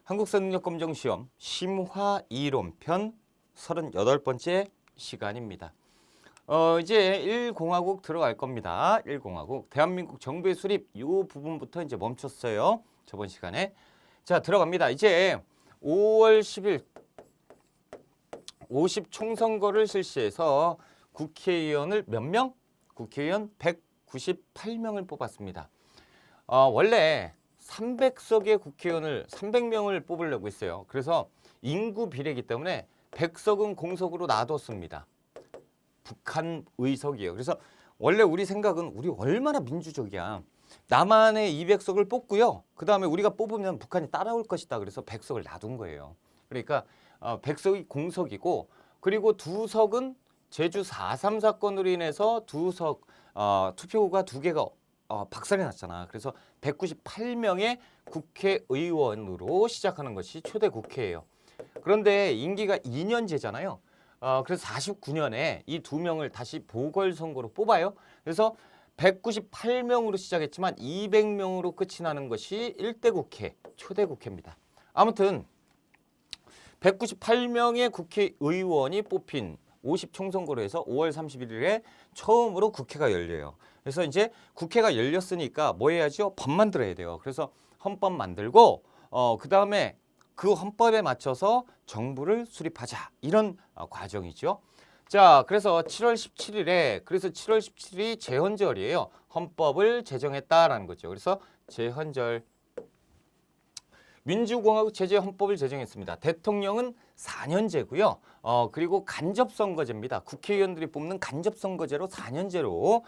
한국사능력검정시험 심화 이론편 38번째 시간입니다. 이제 1공화국 들어갈 겁니다. 1공화국. 대한민국 정부의 수립 이 부분부터 이제 멈췄어요. 저번 시간에. 자, 들어갑니다. 이제 5월 10일 50총선거를 실시해서 국회의원을 몇 명? 국회의원 198명을 뽑았습니다. 원래 300석의 국회의원을 300명을 뽑으려고 했어요. 그래서 인구 비례이기 때문에 100석은 공석으로 놔뒀습니다. 북한 의석이에요. 그래서 원래 우리 생각은 우리 얼마나 민주적이야. 남한의 200석을 뽑고요. 그 다음에 우리가 뽑으면 북한이 따라올 것이다. 그래서 100석을 놔둔 거예요. 그러니까 100석이 공석이고, 그리고 2석은 제주 4.3 사건으로 인해서 2석 투표구가 2개가 박살이 났잖아. 그래서 198명의 국회의원으로 시작하는 것이 초대 국회예요. 그런데 임기가 2년제잖아요. 그래서 49년에 이 2명을 다시 보궐선거로 뽑아요. 그래서 198명으로 시작했지만 200명으로 끝이 나는 것이 1대 국회, 초대 국회입니다. 아무튼 198명의 국회의원이 뽑힌 50총선거로 해서 5월 31일에 처음으로 국회가 열려요. 그래서 이제 국회가 열렸으니까 뭐 해야죠? 법 만들어야 돼요. 그래서 헌법 만들고 그 다음에 그 헌법에 맞춰서 정부를 수립하자, 이런 과정이죠. 자, 그래서 7월 17일이 제헌절이에요. 헌법을 제정했다라는 거죠. 그래서 제헌절. 민주공화국 체제 헌법을 제정했습니다. 대통령은 4년제고요. 그리고 간접선거제입니다. 국회의원들이 뽑는 간접선거제로 4년제로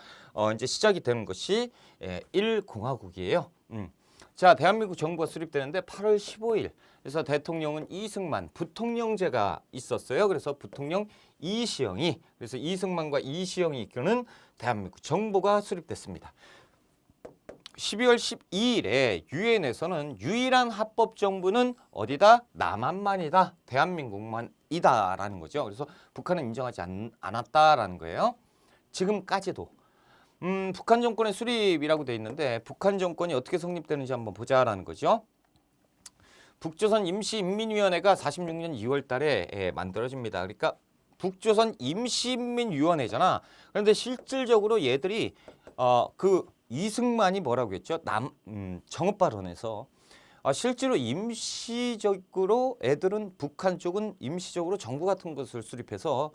이제 시작이 되는 것이 1공화국이에요. 자, 대한민국 정부가 수립되는데 8월 15일. 그래서 대통령은 이승만, 부통령제가 있었어요. 그래서 부통령 이시영이, 그래서 이승만과 이시영이 이끄는 대한민국 정부가 수립됐습니다. 12월 12일에 유엔에서는 유일한 합법 정부는 어디다? 남한만이다. 대한민국만이다라는 거죠. 그래서 북한은 인정하지 않았다라는 거예요. 지금까지도. 북한 정권의 수립이라고 돼 있는데 북한 정권이 어떻게 성립되는지 한번 보자라는 거죠. 북조선 임시인민위원회가 46년 2월 달에 만들어집니다. 그러니까 북조선 임시인민위원회잖아. 그런데 실질적으로 얘들이 그 이승만이 뭐라고 했죠? 정읍발언에서 실제로 임시적으로 애들은 북한 쪽은 임시적으로 정부 같은 것을 수립해서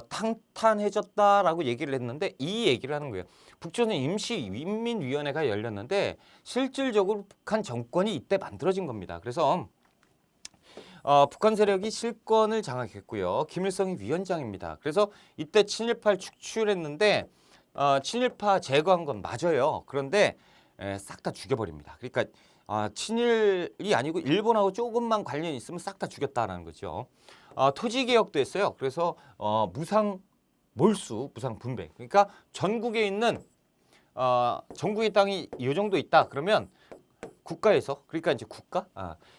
탄탄해졌다라고 얘기를 했는데 이 얘기를 하는 거예요. 북조선 임시인민위원회가 열렸는데 실질적으로 북한 정권이 이때 만들어진 겁니다. 그래서 북한 세력이 실권을 장악했고요. 김일성이 위원장입니다. 그래서 이때 친일파를 축출했는데 친일파 제거한 건 맞아요. 그런데 싹 다 죽여버립니다. 그러니까 친일이 아니고 일본하고 조금만 관련이 있으면 싹 다 죽였다라는 거죠. 토지 개혁도 했어요. 그래서 무상 몰수, 무상 분배. 그러니까 전국에 있는 전국의 땅이 이 정도 있다. 그러면 국가에서, 그러니까 이제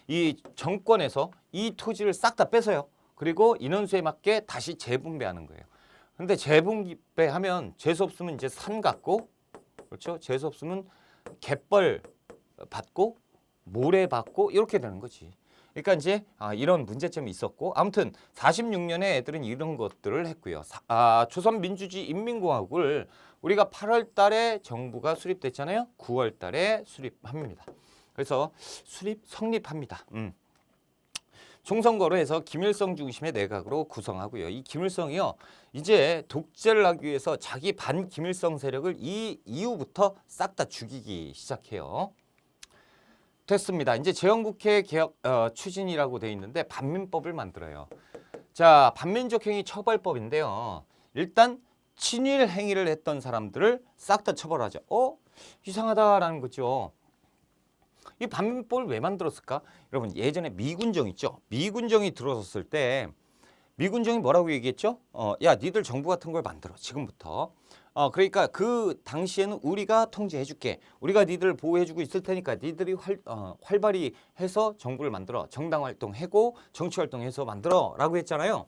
이 정권에서 이 토지를 싹 다 뺏어요. 그리고 인원수에 맞게 다시 재분배하는 거예요. 근데 재분배하면 재수 없으면 이제 산 갖고, 그렇죠? 재수 없으면 갯벌 받고 모래 받고 이렇게 되는 거지. 그러니까 이제 이런 문제점이 있었고, 아무튼 46년에 애들은 이런 것들을 했고요. 조선민주주의 인민공화국을 우리가 8월 달에 정부가 수립됐잖아요. 9월 달에 수립합니다. 그래서 성립합니다. 총선거로 해서 김일성 중심의 내각으로 구성하고요. 이 김일성이요, 이제 독재를 하기 위해서 자기 반 김일성 세력을 이 이후부터 싹 다 죽이기 시작해요. 됐습니다. 이제 재헌국회 개혁 추진이라고 돼 있는데 반민법을 만들어요. 자, 반민족행위 처벌법인데요. 일단 친일 행위를 했던 사람들을 싹 다 처벌하죠. 이상하다라는 거죠. 이 반민법을 왜 만들었을까? 여러분, 예전에 미군정 있죠? 미군정이 들어섰을 때 미군정이 뭐라고 얘기했죠? 야, 니들 정부 같은 걸 만들어, 지금부터. 그러니까 그 당시에는 우리가 통제해줄게. 우리가 니들을 보호해주고 있을 테니까 니들이 활발히 해서 정부를 만들어. 정당 활동하고 정치 활동해서 만들어 라고 했잖아요.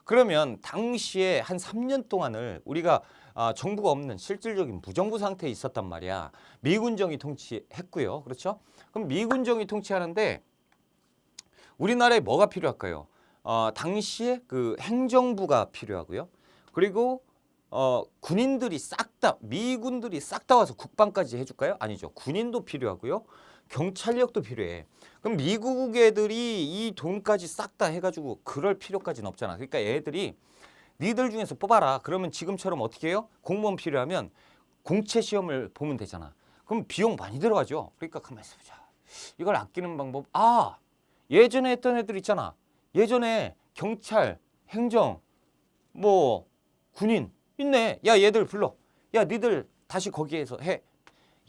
그러면 당시에 한 3년 동안을 우리가 정부가 없는 실질적인 무정부 상태에 있었단 말이야. 미군정이 통치했고요. 그렇죠? 그럼 미군정이 통치하는데 우리나라에 뭐가 필요할까요? 당시에 그 행정부가 필요하고요. 그리고 군인들이 싹 다, 미군들이 싹 다 와서 국방까지 해줄까요? 아니죠. 군인도 필요하고요. 경찰력도 필요해. 그럼 미국 애들이 이 돈까지 싹 다 해가지고 그럴 필요까지는 없잖아. 그러니까 애들이 니들 중에서 뽑아라. 그러면 지금처럼 어떻게 해요? 공무원 필요하면 공채 시험을 보면 되잖아. 그럼 비용 많이 들어가죠. 그러니까 가만히 있어보자. 이걸 아끼는 방법. 예전에 했던 애들 있잖아. 예전에 경찰, 행정, 뭐 군인 있네. 야 얘들 불러. 야 니들 다시 거기에서 해.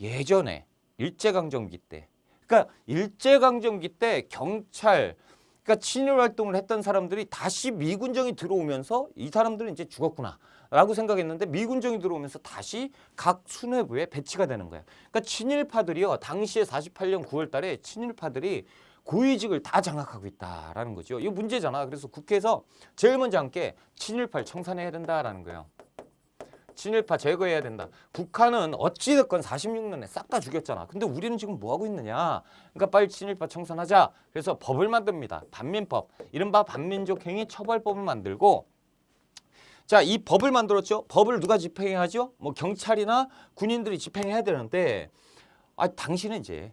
예전에 일제강점기 때. 그러니까 일제강점기 때 경찰, 그러니까 친일 활동을 했던 사람들이 다시 미군정이 들어오면서 이 사람들은 이제 죽었구나 라고 생각했는데 미군정이 들어오면서 다시 각 수뇌부에 배치가 되는 거야. 그러니까 친일파들이요. 당시에 48년 9월 달에 친일파들이 고위직을 다 장악하고 있다라는 거죠. 이거 문제잖아. 그래서 국회에서 제일 먼저 함께 친일파를 청산해야 된다라는 거예요. 친일파 제거해야 된다. 북한은 어찌됐건 46년에 싹 다 죽였잖아. 근데 우리는 지금 뭐 하고 있느냐. 그러니까 빨리 친일파 청산하자. 그래서 법을 만듭니다. 반민법. 이른바 반민족행위 처벌법을 만들고 자, 이 법을 만들었죠. 법을 누가 집행하죠? 뭐 경찰이나 군인들이 집행해야 되는데 당신은 이제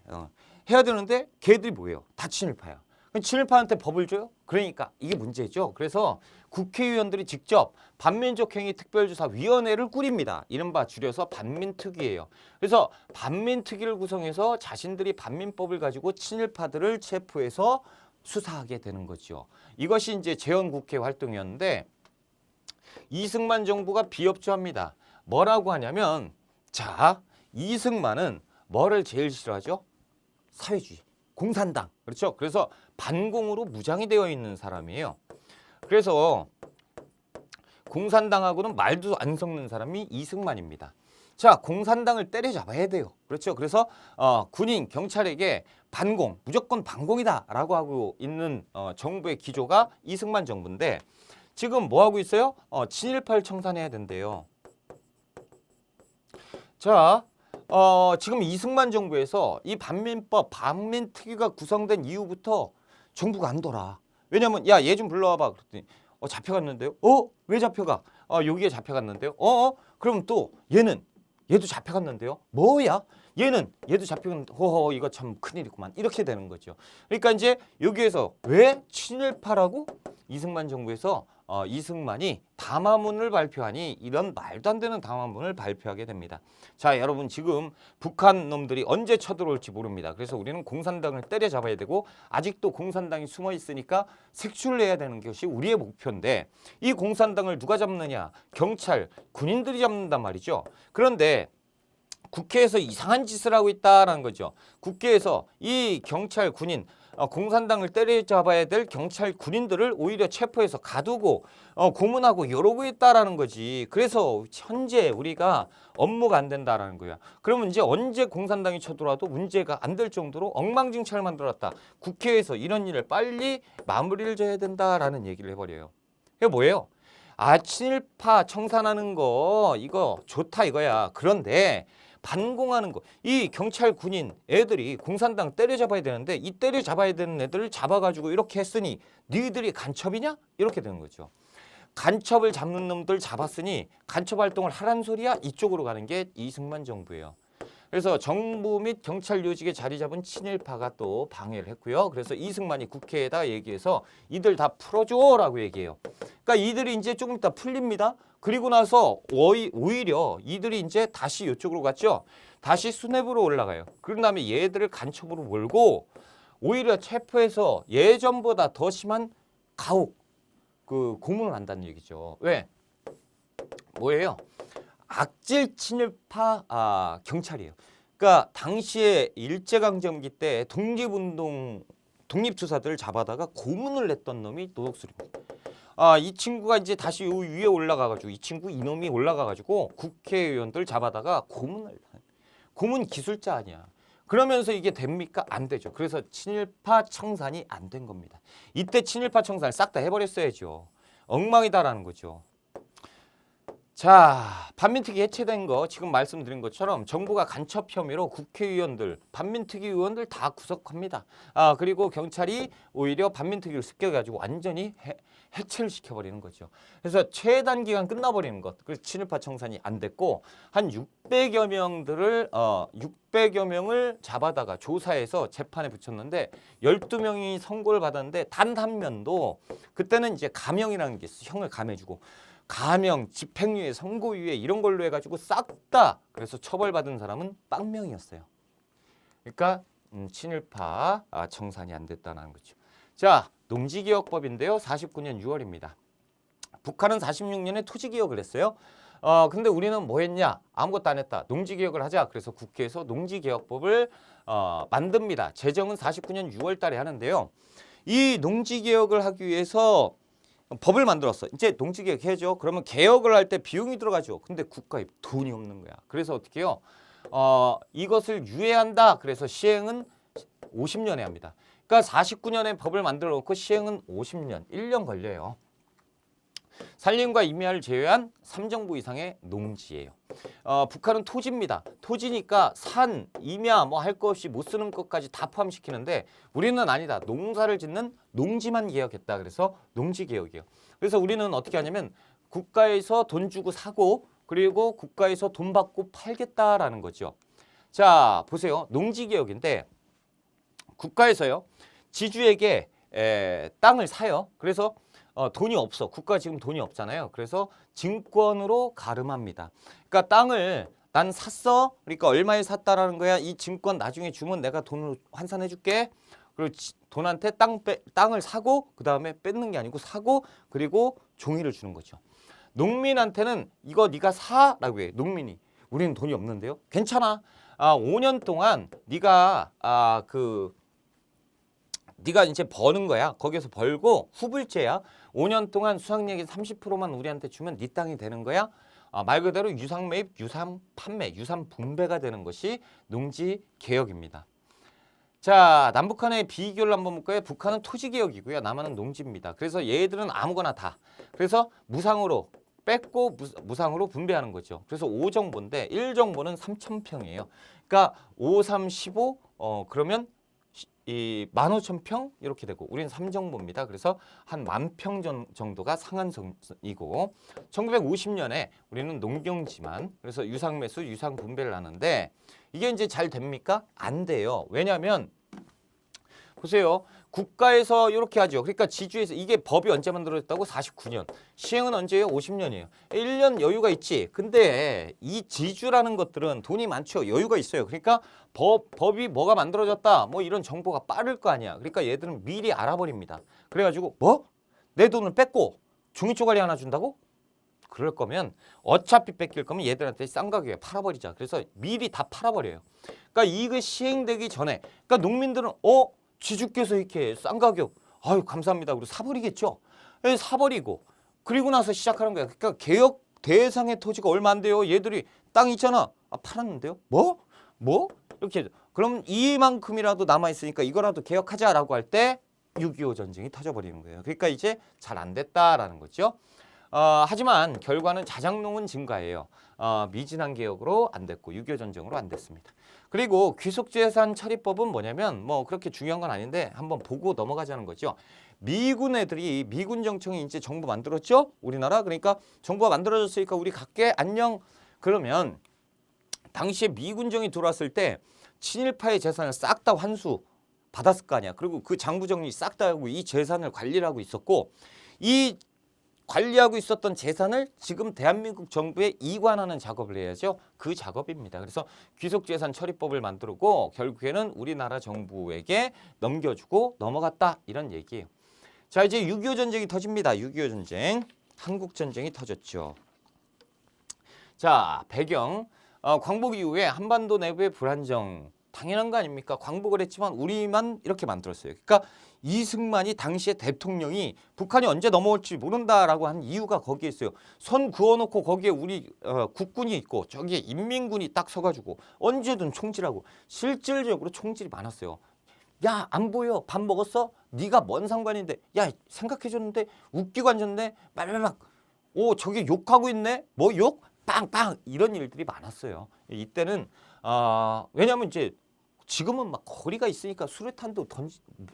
해야 되는데 걔들이 뭐예요? 다 친일파야. 친일파한테 법을 줘요? 그러니까 이게 문제죠. 그래서 국회의원들이 직접 반민족행위 특별조사위원회를 꾸립니다. 이른바 줄여서 반민특위예요. 그래서 반민특위를 구성해서 자신들이 반민법을 가지고 친일파들을 체포해서 수사하게 되는 거죠. 이것이 이제 재헌국회 활동이었는데 이승만 정부가 비협조합니다. 뭐라고 하냐면 자, 이승만은 뭐를 제일 싫어하죠? 사회주의, 공산당. 그렇죠? 그래서 반공으로 무장이 되어 있는 사람이에요. 그래서 공산당하고는 말도 안 섞는 사람이 이승만입니다. 자, 공산당을 때려잡아야 돼요. 그렇죠? 그래서 군인, 경찰에게 반공, 무조건 반공이다라고 하고 있는 정부의 기조가 이승만 정부인데 지금 뭐 하고 있어요? 친일파를 청산해야 된대요. 자, 지금 이승만 정부에서 이 반민법, 반민특위가 구성된 이후부터 정부가 안 돌아. 왜냐면 야, 얘 좀 불러와봐. 그랬더니 잡혀갔는데요? 왜 잡혀가? 여기에 잡혀갔는데요? 그럼 또 얘도 잡혀갔는데요? 뭐야? 얘도 잡혀갔는데 호호 이거 참 큰일이구만. 이렇게 되는 거죠. 그러니까 이제 여기에서 왜 친일파라고 이승만 정부에서 이승만이 담화문을 발표하니 이런 말도 안 되는 담화문을 발표하게 됩니다. 자, 여러분 지금 북한 놈들이 언제 쳐들어올지 모릅니다. 그래서 우리는 공산당을 때려잡아야 되고 아직도 공산당이 숨어 있으니까 색출해야 되는 것이 우리의 목표인데 이 공산당을 누가 잡느냐? 경찰, 군인들이 잡는단 말이죠. 그런데 국회에서 이상한 짓을 하고 있다는 거죠. 국회에서 이 경찰, 군인, 공산당을 때려잡아야 될 경찰, 군인들을 오히려 체포해서 가두고 고문하고 이러고 있다라는 거지. 그래서 현재 우리가 업무가 안 된다라는 거야. 그러면 이제 언제 공산당이 쳐들어와도 문제가 안 될 정도로 엉망진창을 만들었다. 국회에서 이런 일을 빨리 마무리를 져야 된다라는 얘기를 해버려요. 이게 뭐예요? 친일파 청산하는 거 이거 좋다 이거야. 그런데 반공하는 거. 이 경찰 군인 애들이 공산당 때려잡아야 되는데 이 때려잡아야 되는 애들을 잡아가지고 이렇게 했으니 니들이 간첩이냐? 이렇게 되는 거죠. 간첩을 잡는 놈들 잡았으니 간첩 활동을 하란 소리야? 이쪽으로 가는 게 이승만 정부예요. 그래서 정부 및 경찰 요직에 자리 잡은 친일파가 또 방해를 했고요. 그래서 이승만이 국회에다 얘기해서 이들 다 풀어줘라고 얘기해요. 그러니까 이들이 이제 조금 이따 풀립니다. 그리고 나서 오히려 이들이 이제 다시 이쪽으로 갔죠. 다시 수뇌부로 올라가요. 그런 다음에 얘들을 간첩으로 몰고 오히려 체포해서 예전보다 더 심한 가혹, 고문을 한다는 얘기죠. 왜? 뭐예요? 악질 친일파 경찰이에요. 그러니까 당시에 일제강점기 때 독립투사들을 잡아다가 고문을 냈던 놈이 노덕술입니다. 이 친구가 이제 다시 위에 올라가가지고 이놈이 올라가가지고 국회의원들 잡아다가 고문 기술자 아니야. 그러면서 이게 됩니까? 안 되죠. 그래서 친일파 청산이 안 된 겁니다. 이때 친일파 청산을 싹 다 해버렸어야죠. 엉망이다라는 거죠. 자, 반민특위 해체된 거 지금 말씀드린 것처럼 정부가 간첩 혐의로 국회의원들, 반민특위 의원들 다 구속합니다. 그리고 경찰이 오히려 반민특위를 습격해가지고 완전히 해체를 시켜버리는 거죠. 그래서 최단 기간 끝나버리는 것. 그래서 친일파 청산이 안 됐고 한 600여 명들을 600여 명을 잡아다가 조사해서 재판에 붙였는데 12명이 선고를 받았는데 단 한 면도 그때는 이제 감형이라는 게 있어. 형을 감해주고. 가명, 집행유예, 선고유예 이런 걸로 해가지고 싹 다 그래서 처벌받은 사람은 빵명이었어요. 그러니까 친일파 청산이 안 됐다는 거죠. 자, 농지개혁법인데요. 49년 6월입니다. 북한은 46년에 토지개혁을 했어요. 근데 우리는 뭐 했냐? 아무것도 안 했다. 농지개혁을 하자. 그래서 국회에서 농지개혁법을 만듭니다. 제정은 49년 6월 달에 하는데요. 이 농지개혁을 하기 위해서 법을 만들었어. 이제 농지개혁 해야죠. 그러면 개혁을 할 때 비용이 들어가죠. 근데 국가에 돈이 없는 거야. 그래서 어떻게 해요? 이것을 유예한다. 그래서 시행은 50년에 합니다. 그러니까 49년에 법을 만들어 놓고 시행은 50년, 1년 걸려요. 산림과 임야를 제외한 3정부 이상의 농지예요. 북한은 토지입니다. 토지니까 산, 임야 뭐 할 거 없이 못 쓰는 것까지 다 포함시키는데 우리는 아니다. 농사를 짓는 농지만 개혁했다. 그래서 농지개혁이에요. 그래서 우리는 어떻게 하냐면 국가에서 돈 주고 사고 그리고 국가에서 돈 받고 팔겠다라는 거죠. 자, 보세요. 농지개혁인데 국가에서요. 지주에게 땅을 사요. 그래서 돈이 없어. 국가 지금 돈이 없잖아요. 그래서 증권으로 가름합니다. 그러니까 땅을 난 샀어. 그러니까 얼마에 샀다라는 거야. 이 증권 나중에 주면 내가 돈을 환산해 줄게. 그리고 돈한테 땅을 사고 그 다음에 뺏는 게 아니고 사고 그리고 종이를 주는 거죠. 농민한테는 이거 네가 사라고 해. 농민이. 우리는 돈이 없는데요. 괜찮아. 5년 동안 네가 네가 이제 버는 거야. 거기서 벌고 후불제야. 5년 동안 수확량의 30%만 우리한테 주면 네 땅이 되는 거야. 말 그대로 유상 매입, 유상 판매, 유상 분배가 되는 것이 농지 개혁입니다. 자, 남북한의 비교를 한번 볼까요? 북한은 토지 개혁이고요. 남한은 농지입니다. 그래서 얘들은 아무거나 다. 그래서 무상으로 뺏고 무상으로 분배하는 거죠. 그래서 5정보인데 1정보는 3,000평이에요. 그러니까 5, 3, 15 그러면 이 15,000평 이렇게 되고 우리는 3정보입니다. 그래서 한 10,000평 정도가 상한선이고 1950년에 우리는 농경지만 그래서 유상매수, 유상분배를 하는데 이게 이제 잘 됩니까? 안 돼요. 왜냐하면 보세요. 국가에서 이렇게 하죠. 그러니까 지주에서 이게 법이 언제 만들어졌다고? 49년. 시행은 언제예요? 50년이에요. 1년 여유가 있지. 근데 이 지주라는 것들은 돈이 많죠. 여유가 있어요. 그러니까 법이 뭐가 만들어졌다. 뭐 이런 정보가 빠를 거 아니야. 그러니까 얘들은 미리 알아버립니다. 그래가지고 뭐? 내 돈을 뺏고 종이 쪼가리 하나 준다고? 그럴 거면 어차피 뺏길 거면 얘들한테 싼 가격에 팔아버리자. 그래서 미리 다 팔아버려요. 그러니까 이거 시행되기 전에 그러니까 농민들은 지주께서 이렇게 싼 가격 아유 감사합니다. 그리고 사버리겠죠. 사버리고 그리고 나서 시작하는 거야. 그러니까 개혁 대상의 토지가 얼마 안 돼요. 얘들이 땅 있잖아. 팔았는데요. 뭐? 이렇게 그럼 이만큼이라도 남아있으니까 이거라도 개혁하자라고 할 때 6.25 전쟁이 터져버리는 거예요. 그러니까 이제 잘 안 됐다라는 거죠. 하지만 결과는 자작농은 증가해요. 미진한 개혁으로 안 됐고 6.25 전쟁으로 안 됐습니다. 그리고 귀속재산 처리법은 뭐냐면 뭐 그렇게 중요한 건 아닌데 한번 보고 넘어가자는 거죠. 미군 애들이 미군 정청이 이제 정부 만들었죠. 우리나라 그러니까 정부가 만들어졌으니까 우리 갈게 안녕. 그러면 당시에 미군정이 들어왔을 때 친일파의 재산을 싹 다 환수 받았을 거 아니야. 그리고 그 장부 정리 싹 다 하고 이 재산을 관리를 하고 있었고 이 관리하고 있었던 재산을 지금 대한민국 정부에 이관하는 작업을 해야죠. 그 작업입니다. 그래서 귀속재산 처리법을 만들고 결국에는 우리나라 정부에게 넘겨주고 넘어갔다 이런 얘기예요. 자 이제 6.25 전쟁이 터집니다. 6.25 전쟁. 한국전쟁이 터졌죠. 자 배경 광복 이후에 한반도 내부의 불안정 당연한 거 아닙니까? 광복을 했지만 우리만 이렇게 만들었어요. 그러니까 이승만이 당시에 대통령이 북한이 언제 넘어올지 모른다라고 한 이유가 거기에 있어요. 선 그어놓고 거기에 우리 국군이 있고 저기에 인민군이 딱 서가지고 언제든 총질하고 실질적으로 총질이 많았어요. 야 안 보여? 밥 먹었어? 네가 뭔 상관인데? 야 생각해줬는데 웃기고 앉았는데 말말막 오, 저기 욕하고 있네? 뭐 욕? 빵빵! 이런 일들이 많았어요. 이때는, 왜냐면 이제 지금은 막 거리가 있으니까 수류탄도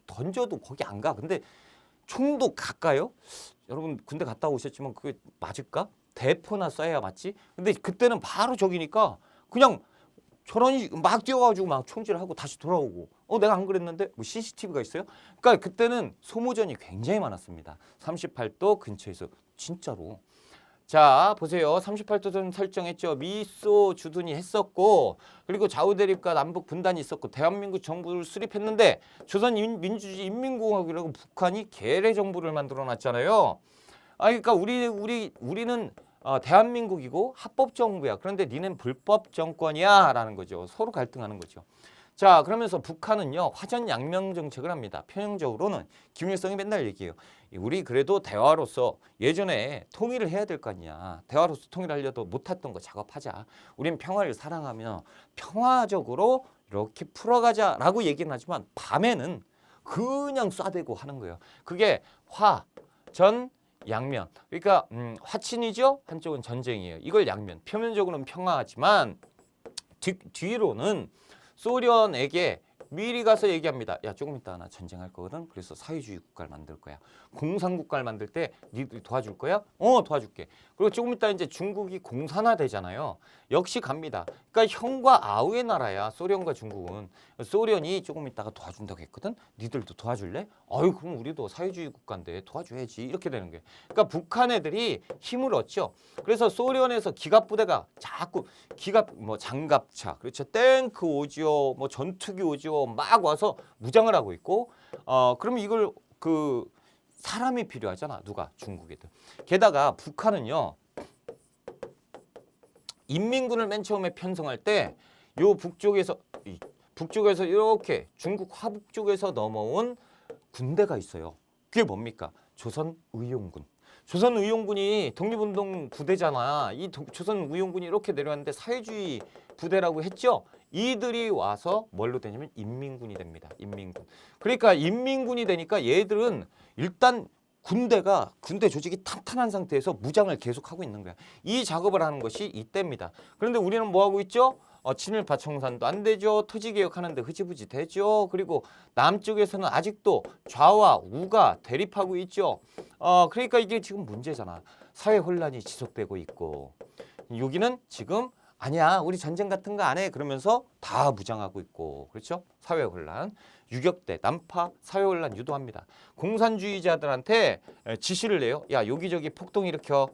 던져도 거기 안 가. 근데 총도 가까요? 여러분 군대 갔다 오셨지만 그게 맞을까? 대포나 쏴야 맞지? 근데 그때는 바로 저기니까 그냥 저런이 막 뛰어가지고 막 총질하고 다시 돌아오고 내가 안 그랬는데 뭐 CCTV가 있어요? 그러니까 그때는 소모전이 굉장히 많았습니다. 38도 근처에서 진짜로. 자 보세요. 38도선 설정했죠. 미소 주둔이 했었고 그리고 좌우 대립과 남북 분단이 있었고 대한민국 정부를 수립했는데 조선민주주의 인민공화국이라고 북한이 계래 정부를 만들어 놨잖아요. 그러니까 우리는 대한민국이고 합법 정부야. 그런데 니는 불법 정권이야라는 거죠. 서로 갈등하는 거죠. 자 그러면서 북한은요 화전양명 정책을 합니다. 표면적으로는 김일성이 맨날 얘기해요. 우리 그래도 대화로서 예전에 통일을 해야 될 거 아니야. 대화로서 통일하려도 못했던 거 작업하자. 우린 평화를 사랑하며 평화적으로 이렇게 풀어가자라고 얘기는 하지만 밤에는 그냥 쏴대고 하는 거예요. 그게 화전 양면. 그러니까 화친이죠. 한쪽은 전쟁이에요. 이걸 양면. 표면적으로는 평화하지만 뒤로는 소련에게 미리 가서 얘기합니다. 야 조금 이따 나 전쟁할 거거든. 그래서 사회주의 국가를 만들 거야. 공산국가를 만들 때 니들 도와줄 거야? 도와줄게. 그리고 조금 이따 이제 중국이 공산화 되잖아요. 역시 갑니다. 그러니까 형과 아우의 나라야. 소련과 중국은. 소련이 조금 이따가 도와준다고 했거든. 니들도 도와줄래? 아유 그럼 우리도 사회주의 국가인데 도와줘야지. 이렇게 되는 거예요. 그러니까 북한 애들이 힘을 얻죠. 그래서 소련에서 기갑 부대가 자꾸 뭐 장갑차, 그렇죠. 탱크 오지요, 뭐 전투기 오지요, 막 와서 무장을 하고 있고, 그러면 이걸 사람이 필요하잖아. 누가? 중국이든. 게다가 북한은요 인민군을 맨 처음에 편성할 때 요 북쪽에서 이렇게 중국 화북 쪽에서 넘어온 군대가 있어요. 그게 뭡니까? 조선의용군. 조선의용군이 독립운동 부대잖아. 이 조선의용군이 이렇게 내려왔는데 사회주의 부대라고 했죠. 이들이 와서 뭘로 되냐면 인민군이 됩니다. 인민군. 그러니까 인민군이 되니까 얘들은 일단 군대 조직이 탄탄한 상태에서 무장을 계속하고 있는 거야. 이 작업을 하는 것이 이때입니다. 그런데 우리는 뭐 하고 있죠? 친일파 청산도 안 되죠. 토지개혁하는데 흐지부지 되죠. 그리고 남쪽에서는 아직도 좌와 우가 대립하고 있죠. 그러니까 이게 지금 문제잖아. 사회 혼란이 지속되고 있고 여기는 지금 아니야 우리 전쟁 같은 거 안 해 그러면서 다 무장하고 있고 그렇죠? 사회 혼란, 유격대, 난파, 사회 혼란 유도합니다. 공산주의자들한테 지시를 내요. 야 여기저기 폭동 일으켜.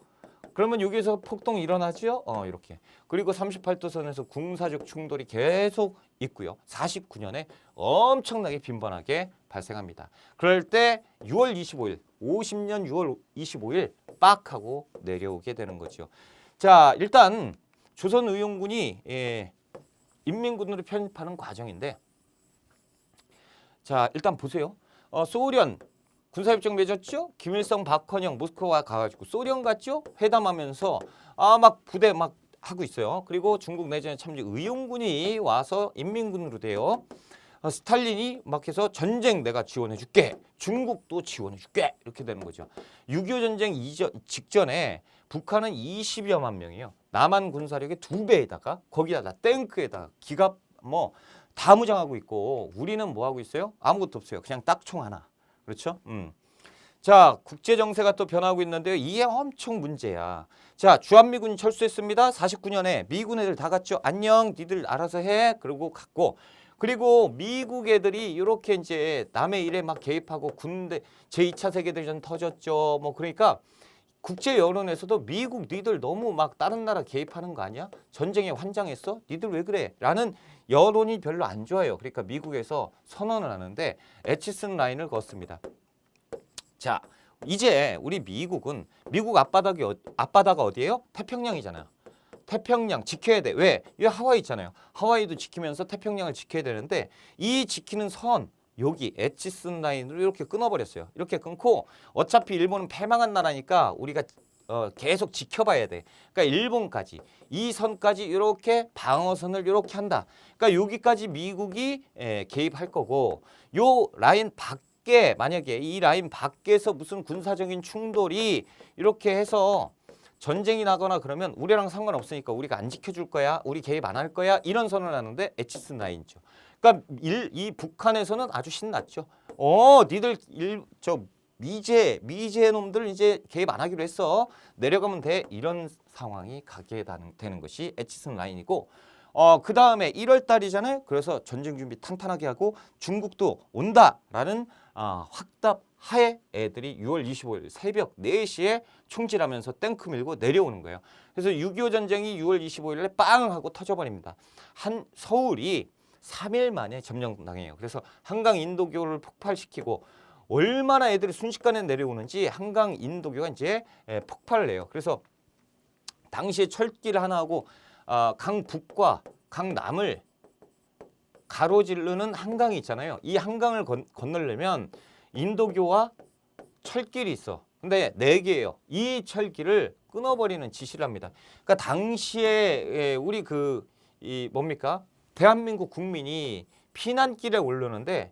그러면 여기서 폭동이 일어나죠? 이렇게. 그리고 38도선에서 군사적 충돌이 계속 있고요. 49년에 엄청나게 빈번하게 발생합니다. 그럴 때 6월 25일, 50년 6월 25일 빡 하고 내려오게 되는 거죠. 자, 일단 조선의용군이 인민군으로 편입하는 과정인데 자, 일단 보세요. 소련 군사협정 맺었죠? 김일성, 박헌영 모스크바 가가지고 소련 갔죠? 회담하면서 막 부대 막 하고 있어요. 그리고 중국 내전에 참여 의용군이 와서 인민군으로 돼요. 스탈린이 막 해서 전쟁 내가 지원해줄게. 중국도 지원해줄게. 이렇게 되는 거죠. 6.25 전쟁 직전에 북한은 20여만 명이에요. 남한 군사력의 2배에다가 거기다가 탱크에다가 기갑 뭐 다 무장하고 있고 우리는 뭐 하고 있어요? 아무것도 없어요. 그냥 딱총 하나. 그렇죠? 자, 국제 정세가 또 변하고 있는데요. 이게 엄청 문제야. 자, 주한미군이 철수했습니다. 49년에 미군 애들 다 갔죠. 안녕, 니들 알아서 해. 그러고 갔고. 그리고 미국 애들이 이렇게 이제 남의 일에 막 개입하고 군대 제2차 세계대전 터졌죠. 뭐 그러니까 국제 여론에서도 미국 니들 너무 막 다른 나라 개입하는 거 아니야? 전쟁에 환장했어? 니들 왜 그래? 라는 여론이 별로 안 좋아요. 그러니까 미국에서 선언을 하는데 에치슨 라인을 걷습니다. 자, 이제 우리 미국은 미국 앞바다가 어디예요? 태평양이잖아요. 태평양 지켜야 돼. 왜? 여기 하와이 있잖아요. 하와이도 지키면서 태평양을 지켜야 되는데 이 지키는 선 여기 에치슨 라인으로 이렇게 끊어버렸어요. 이렇게 끊고 어차피 일본은 패망한 나라니까 우리가 계속 지켜봐야 돼. 그러니까 일본까지 이 선까지 이렇게 방어선을 이렇게 한다. 그러니까 여기까지 미국이 개입할 거고 요 라인 밖에 만약에 이 라인 밖에서 무슨 군사적인 충돌이 이렇게 해서 전쟁이 나거나 그러면 우리랑 상관없으니까 우리가 안 지켜줄 거야, 우리 개입 안 할 거야 이런 선언을 하는데 에치스 나인이죠. 그러니까 이 북한에서는 아주 신났죠. 니들 저 미제 놈들 이제 개입 안 하기로 했어. 내려가면 돼. 이런 상황이 가게 되는 것이 에치슨 라인이고 그 다음에 1월 달이잖아요. 그래서 전쟁 준비 탄탄하게 하고 중국도 온다라는 확답 하에 애들이 6월 25일 새벽 4시에 총질하면서 탱크 밀고 내려오는 거예요. 그래서 6.25 전쟁이 6월 25일에 빵 하고 터져버립니다. 서울이 3일 만에 점령당해요. 그래서 한강 인도교를 폭발시키고 얼마나 애들이 순식간에 내려오는지 한강 인도교가 이제 폭발을 해요. 그래서 당시에 철길 하나 하고 강북과 강남을 가로지르는 한강이 있잖아요. 이 한강을 건너려면 인도교와 철길이 있어. 근데 4개예요. 이 철길을 끊어버리는 지시를 합니다. 그러니까 당시에 우리 이 뭡니까? 대한민국 국민이 피난길에 오르는데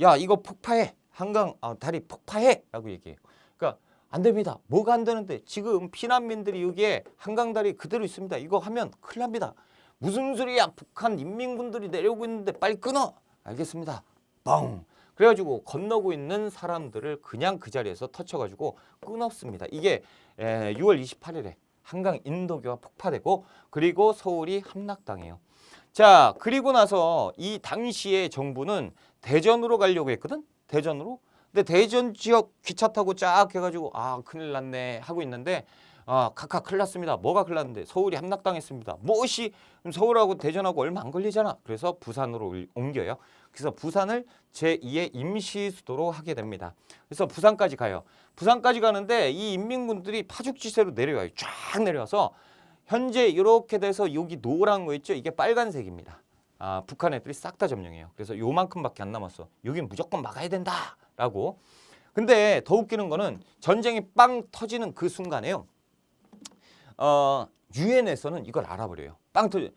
야 이거 폭파해. 한강 다리 폭파해 라고 얘기해요. 그러니까 안 됩니다. 뭐가 안 되는데 지금 피난민들이 여기에 한강다리 그대로 있습니다. 이거 하면 큰일 납니다. 무슨 소리야. 북한 인민군들이 내려오고 있는데 빨리 끊어. 알겠습니다. 뻥. 그래가지고 건너고 있는 사람들을 그냥 그 자리에서 터쳐가지고 끊었습니다. 이게 6월 28일에 한강 인도교가 폭파되고 그리고 서울이 함락당해요. 자, 그리고 나서 이 당시에 정부는 대전으로 가려고 했거든. 대전으로. 근데 대전 지역 기차 타고 쫙 해가지고 큰일 났네 하고 있는데 각각 큰일 났습니다. 뭐가 큰일 났는데 서울이 함락당했습니다. 무엇이 서울하고 대전하고 얼마 안 걸리잖아. 그래서 부산으로 옮겨요. 그래서 부산을 제2의 임시 수도로 하게 됩니다. 그래서 부산까지 가요. 부산까지 가는데 이 인민군들이 파죽지세로 내려와요. 쫙 내려와서 현재 이렇게 돼서 여기 노란 거 있죠? 이게 빨간색입니다. 북한 애들이 싹 다 점령해요. 그래서 요만큼밖에 안 남았어. 여긴 무조건 막아야 된다라고. 근데 더 웃기는 거는 전쟁이 빵 터지는 그 순간에요. 유엔에서는 이걸 알아버려요. 빵 터져.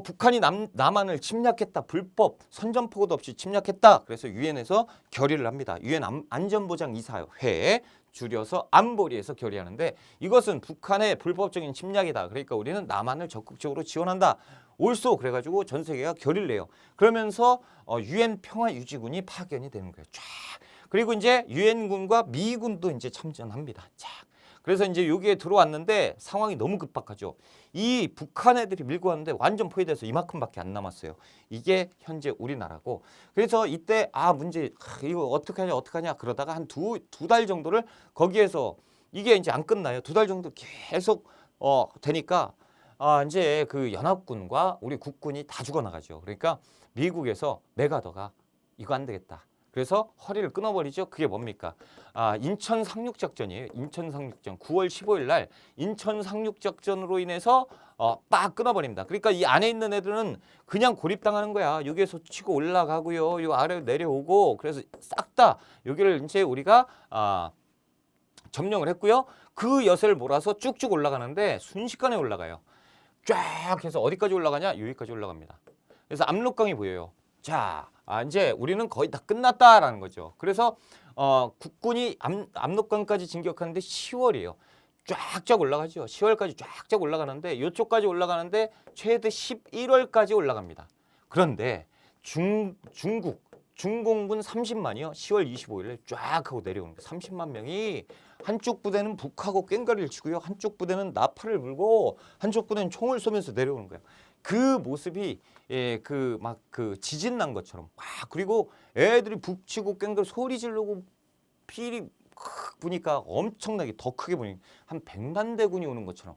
북한이 남한을 침략했다. 불법 선전포고도 없이 침략했다. 그래서 유엔에서 결의를 합니다. 유엔 안전보장이사회 줄여서 안보리에서 결의하는데 이것은 북한의 불법적인 침략이다. 그러니까 우리는 남한을 적극적으로 지원한다. 옳소. 그래가지고 전 세계가 결의를 내요. 그러면서 유엔 평화유지군이 파견이 되는 거예요. 쫙. 그리고 이제 유엔군과 미군도 이제 참전합니다. 쫙. 그래서 이제 여기에 들어왔는데 상황이 너무 급박하죠. 이 북한 애들이 밀고 왔는데 완전 포위돼서 이만큼밖에 안 남았어요. 이게 현재 우리나라고. 그래서 이때 문제 이거 어떡하냐 그러다가 한 두 달 정도를 거기에서 이게 이제 안 끝나요. 2달 정도 계속 되니까 이제 그 연합군과 우리 국군이 다 죽어나가죠. 그러니까 미국에서 메가더가 이거 안 되겠다. 그래서 허리를 끊어버리죠. 그게 뭡니까? 인천 상륙작전이에요. 인천 상륙전 9월 15일 날 인천 상륙작전으로 인해서 빡 끊어버립니다. 그러니까 이 안에 있는 애들은 그냥 고립당하는 거야. 여기에서 치고 올라가고요. 요 아래로 내려오고 그래서 싹 다 여기를 이제 우리가 점령을 했고요. 그 여세를 몰아서 쭉쭉 올라가는데 순식간에 올라가요. 쫙 해서 어디까지 올라가냐? 여기까지 올라갑니다. 그래서 압록강이 보여요. 자, 이제 우리는 거의 다 끝났다라는 거죠. 그래서 국군이 압록강까지 진격하는데 10월이에요. 쫙쫙 올라가죠. 10월까지 쫙쫙 올라가는데 이쪽까지 올라가는데 최대 11월까지 올라갑니다. 그런데 중국 중공군 30만이요. 10월 25일에 쫙 하고 내려오는 거예요. 30만 명이 한쪽 부대는 북하고 꽹과리를 치고요. 한쪽 부대는 나팔을 불고 한쪽 부대는 총을 쏘면서 내려오는 거예요. 그 모습이 그 지진 난 것처럼 그리고 애들이 북치고 꽹과리 소리 지르고 필이 보니까 엄청나게 더 크게 보니 한 100만 대군이 오는 것처럼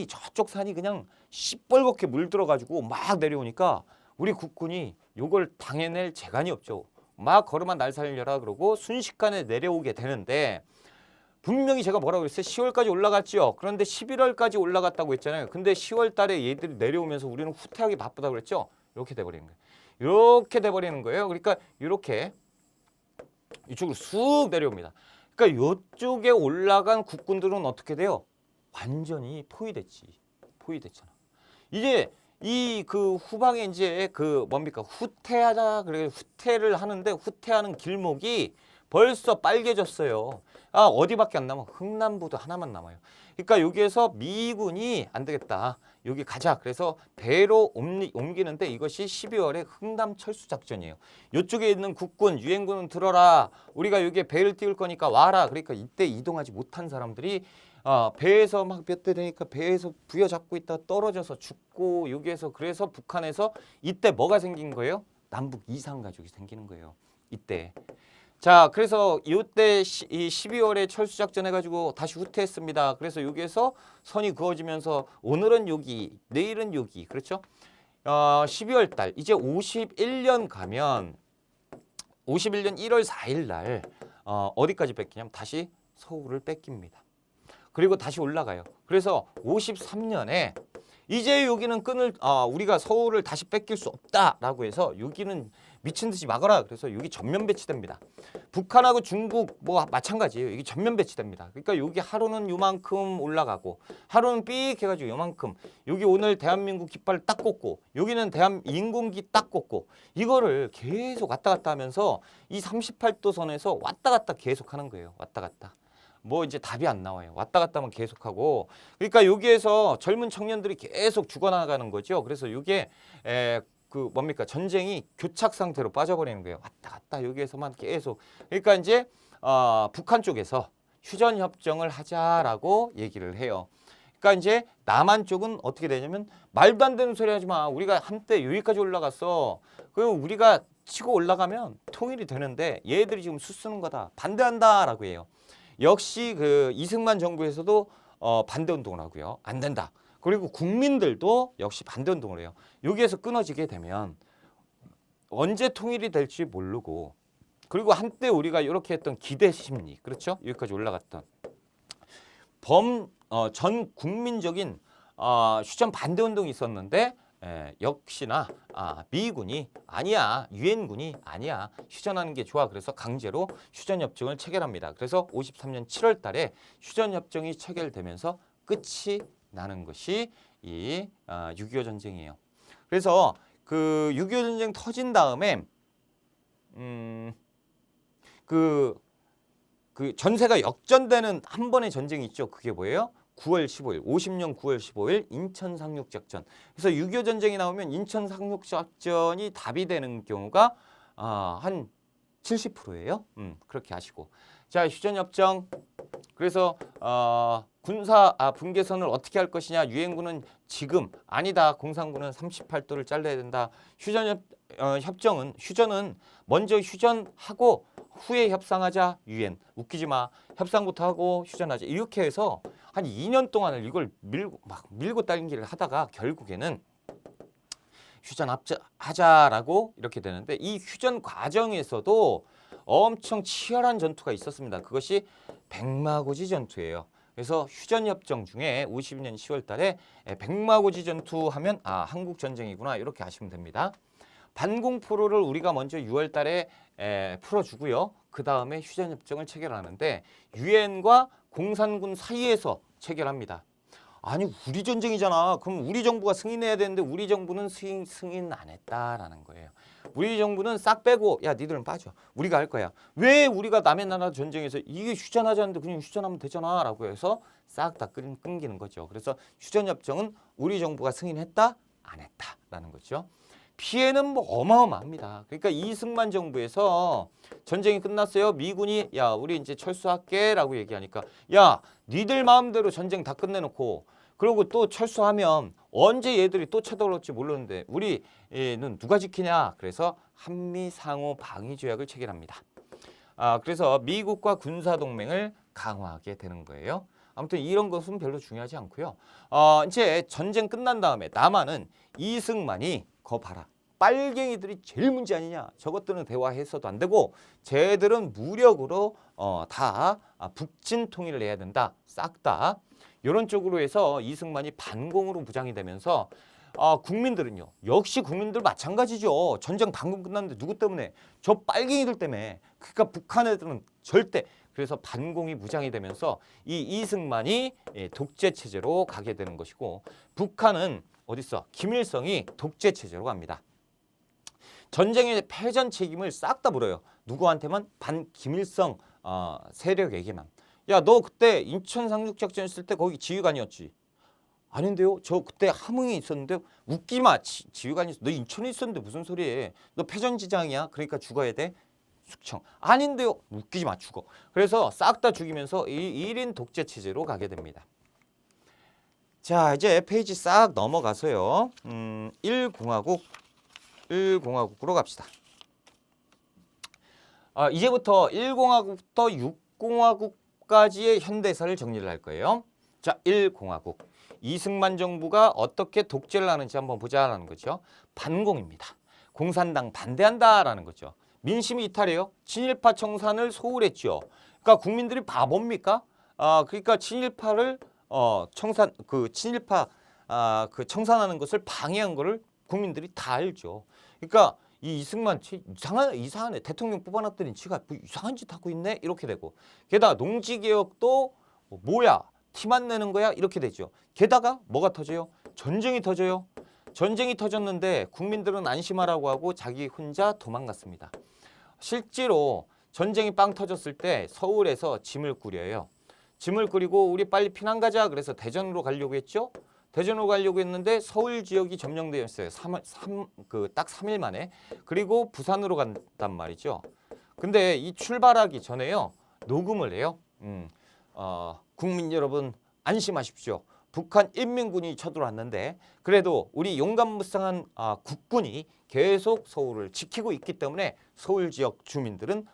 저쪽 산이 그냥 시뻘겋게 물들어가지고 막 내려오니까 우리 국군이 요걸 당해낼 재간이 없죠. 막 걸음아 날 살려라 그러고 순식간에 내려오게 되는데 분명히 제가 뭐라고 그랬어요? 10월까지 올라갔죠. 그런데 11월까지 올라갔다고 했잖아요. 근데 10월 달에 얘들이 내려오면서 우리는 후퇴하기 바쁘다고 그랬죠. 이렇게 돼버리는 거예요. 이렇게 돼버리는 거예요. 그러니까 이렇게 이쪽으로 쑥 내려옵니다. 그러니까 이쪽에 올라간 국군들은 어떻게 돼요? 완전히 포위됐잖아. 이제 이 후방에 이제 후퇴하자 그래 후퇴를 하는데 후퇴하는 길목이 벌써 빨개졌어요. 아, 어디밖에 안 남아? 흥남부도 하나만 남아요. 그러니까 여기에서 미군이 안 되겠다. 여기 가자. 그래서 배로 옮기는데 이것이 12월에 흥남 철수 작전이에요. 이쪽에 있는 국군, 유엔군은 들어라. 우리가 여기에 배를 띄울 거니까 와라. 그러니까 이때 이동하지 못한 사람들이 배에서 막 몇 대 되니까 배에서 부여잡고 있다 떨어져서 죽고 여기에서 그래서 북한에서 이때 뭐가 생긴 거예요? 남북 이상 가족이 생기는 거예요. 이때. 자, 그래서 이때 이 12월에 철수작전 해가지고 다시 후퇴했습니다. 그래서 여기에서 선이 그어지면서 오늘은 여기, 내일은 여기, 그렇죠? 12월 달 이제 51년 가면 51년 1월 4일 날 어디까지 뺏기냐면 다시 서울을 뺏깁니다. 그리고 다시 올라가요. 그래서 53년에 이제 여기는 우리가 서울을 다시 뺏길 수 없다라고 해서 여기는 미친 듯이 막아라. 그래서 여기 전면 배치됩니다. 북한하고 중국 뭐 마찬가지예요. 여기 전면 배치됩니다. 그러니까 여기 하루는 요만큼 올라가고 하루는 삑 해가지고 요만큼 여기 오늘 대한민국 깃발 딱 꽂고 여기는 인공기 딱 꽂고 이거를 계속 왔다 갔다 하면서 이 38도 선에서 왔다 갔다 계속 하는 거예요. 왔다 갔다. 뭐 이제 답이 안 나와요. 왔다 갔다만 계속하고 그러니까 여기에서 젊은 청년들이 계속 죽어나가는 거죠. 그래서 이게 그 뭡니까 전쟁이 교착 상태로 빠져버리는 거예요. 왔다 갔다 여기에서만 계속 그러니까 이제 북한 쪽에서 휴전 협정을 하자라고 얘기를 해요. 그러니까 이제 남한 쪽은 어떻게 되냐면 말도 안 되는 소리 하지 마. 우리가 한때 여기까지 올라갔어. 그럼 우리가 치고 올라가면 통일이 되는데 얘들이 지금 수쓰는 거다. 반대한다라고 해요. 역시 그 이승만 정부에서도 반대 운동을 하고요. 안 된다. 그리고 국민들도 역시 반대 운동을 해요. 여기에서 끊어지게 되면 언제 통일이 될지 모르고 그리고 한때 우리가 이렇게 했던 기대 심리 그렇죠? 여기까지 올라갔던 전 국민적인 휴전 반대 운동이 있었는데 역시나 미군이 아니야 유엔군이 아니야 휴전하는 게 좋아 그래서 강제로 휴전협정을 체결합니다. 그래서 53년 7월 달에 휴전협정이 체결되면서 끝이 나는 것이 이 6.25 전쟁이에요. 그래서 그 6.25 전쟁 터진 다음에 그 전세가 역전되는 한 번의 전쟁이 있죠. 그게 뭐예요? 9월 15일, 50년 9월 15일 인천 상륙작전. 그래서 6.25 전쟁이 나오면 인천 상륙작전이 답이 되는 경우가 한 70%예요. 그렇게 아시고. 자, 휴전협정. 그래서 군사 분계선을 어떻게 할 것이냐. 유엔군은 지금 아니다. 공산군은 38도를 잘라야 된다. 휴전은 먼저 휴전하고 후에 협상하자. 유엔 웃기지 마. 협상부터 하고 휴전하자. 이렇게 해서 한 2년 동안을 이걸 밀고 당기를 하다가 결국에는 휴전하자라고 이렇게 되는데 이 휴전 과정에서도 엄청 치열한 전투가 있었습니다. 그것이 백마고지 전투예요. 그래서 휴전협정 중에 52년 10월 달에 백마고지 전투 하면 한국 전쟁이구나 이렇게 아시면 됩니다. 반공포로를 우리가 먼저 6월 달에 풀어주고요. 그 다음에 휴전협정을 체결하는데 유엔과 공산군 사이에서 체결합니다. 아니 우리 전쟁이잖아. 그럼 우리 정부가 승인해야 되는데 우리 정부는 승인 안 했다라는 거예요. 우리 정부는 싹 빼고 야 니들은 빠져. 우리가 할 거야. 왜 우리가 남의 나라 전쟁에서 이게 휴전하자는데 그냥 휴전하면 되잖아 라고 해서 싹 다 끊기는 거죠. 그래서 휴전협정은 우리 정부가 승인했다? 안 했다라는 거죠. 피해는 뭐 어마어마합니다. 그러니까 이승만 정부에서 전쟁이 끝났어요. 미군이 야 우리 이제 철수할게 라고 얘기하니까 야 니들 마음대로 전쟁 다 끝내놓고 그리고 또 철수하면 언제 얘들이 또 쳐들어올지 모르는데 우리는 누가 지키냐. 그래서 한미 상호 방위 조약을 체결합니다. 그래서 미국과 군사동맹을 강화하게 되는 거예요. 아무튼 이런 것은 별로 중요하지 않고요. 이제 전쟁 끝난 다음에 남한은 이승만이 거 봐라. 빨갱이들이 제일 문제 아니냐. 저것들은 대화해서도 안 되고 쟤들은 무력으로 다 북진 통일을 해야 된다. 싹 다. 이런 쪽으로 해서 이승만이 반공으로 무장이 되면서 국민들은요. 역시 국민들 마찬가지죠. 전쟁 방금 끝났는데 누구 때문에? 저 빨갱이들 때문에. 그러니까 북한 애들은 절대. 그래서 반공이 무장이 되면서 이 이승만이 독재 체제로 가게 되는 것이고 북한은 어딨어? 김일성이 독재 체제로 갑니다. 전쟁의 패전 책임을 싹 다 물어요. 누구한테만 반기밀성 세력에게만. 야, 너 그때 인천 상륙작전 했을 때 거기 지휘관이었지? 아닌데요. 저 그때 함흥에 있었는데요. 웃기 마. 지휘관이었어. 너 인천에 있었는데 무슨 소리해. 너 패전지장이야. 그러니까 죽어야 돼. 숙청. 아닌데요. 웃기지 마. 죽어. 그래서 싹 다 죽이면서 1인 독재 체제로 가게 됩니다. 자, 이제 페이지 싹 넘어가서요. 1공화국으로 갑시다. 이제부터 1공화국부터 6공화국까지의 현대사를 정리를 할 거예요. 자, 1공화국. 이승만 정부가 어떻게 독재를 하는지 한번 보자라는 거죠. 반공입니다. 공산당 반대한다라는 거죠. 민심이 이탈해요. 친일파 청산을 소홀했죠. 그러니까 국민들이 바보입니까? 그러니까 친일파를 친일파 청산하는 것을 방해한 거를 국민들이 다 알죠. 그러니까 이 이승만 이상하네. 대통령 뽑아놨더니 지가 뭐 이상한 짓 하고 있네. 이렇게 되고. 게다가 농지개혁도 뭐야? 티만 내는 거야? 이렇게 되죠. 게다가 뭐가 터져요? 전쟁이 터져요. 전쟁이 터졌는데 국민들은 안심하라고 하고 자기 혼자 도망갔습니다. 실제로 전쟁이 빵 터졌을 때 서울에서 짐을 꾸려요. 짐을 꾸리고 우리 빨리 피난 가자. 그래서 대전으로 가려고 했죠. 대전으로 가려고 했는데 서울 지역이 점령되어 있어요. 딱 3일 만에. 그리고 부산으로 간단 말이죠. 근데 이 출발하기 전에요. 녹음을 해요. 국민 여러분 안심하십시오. 북한 인민군이 쳐들어왔는데 그래도 우리 용감무쌍한 국군이 계속 서울을 지키고 있기 때문에 서울 지역 주민들은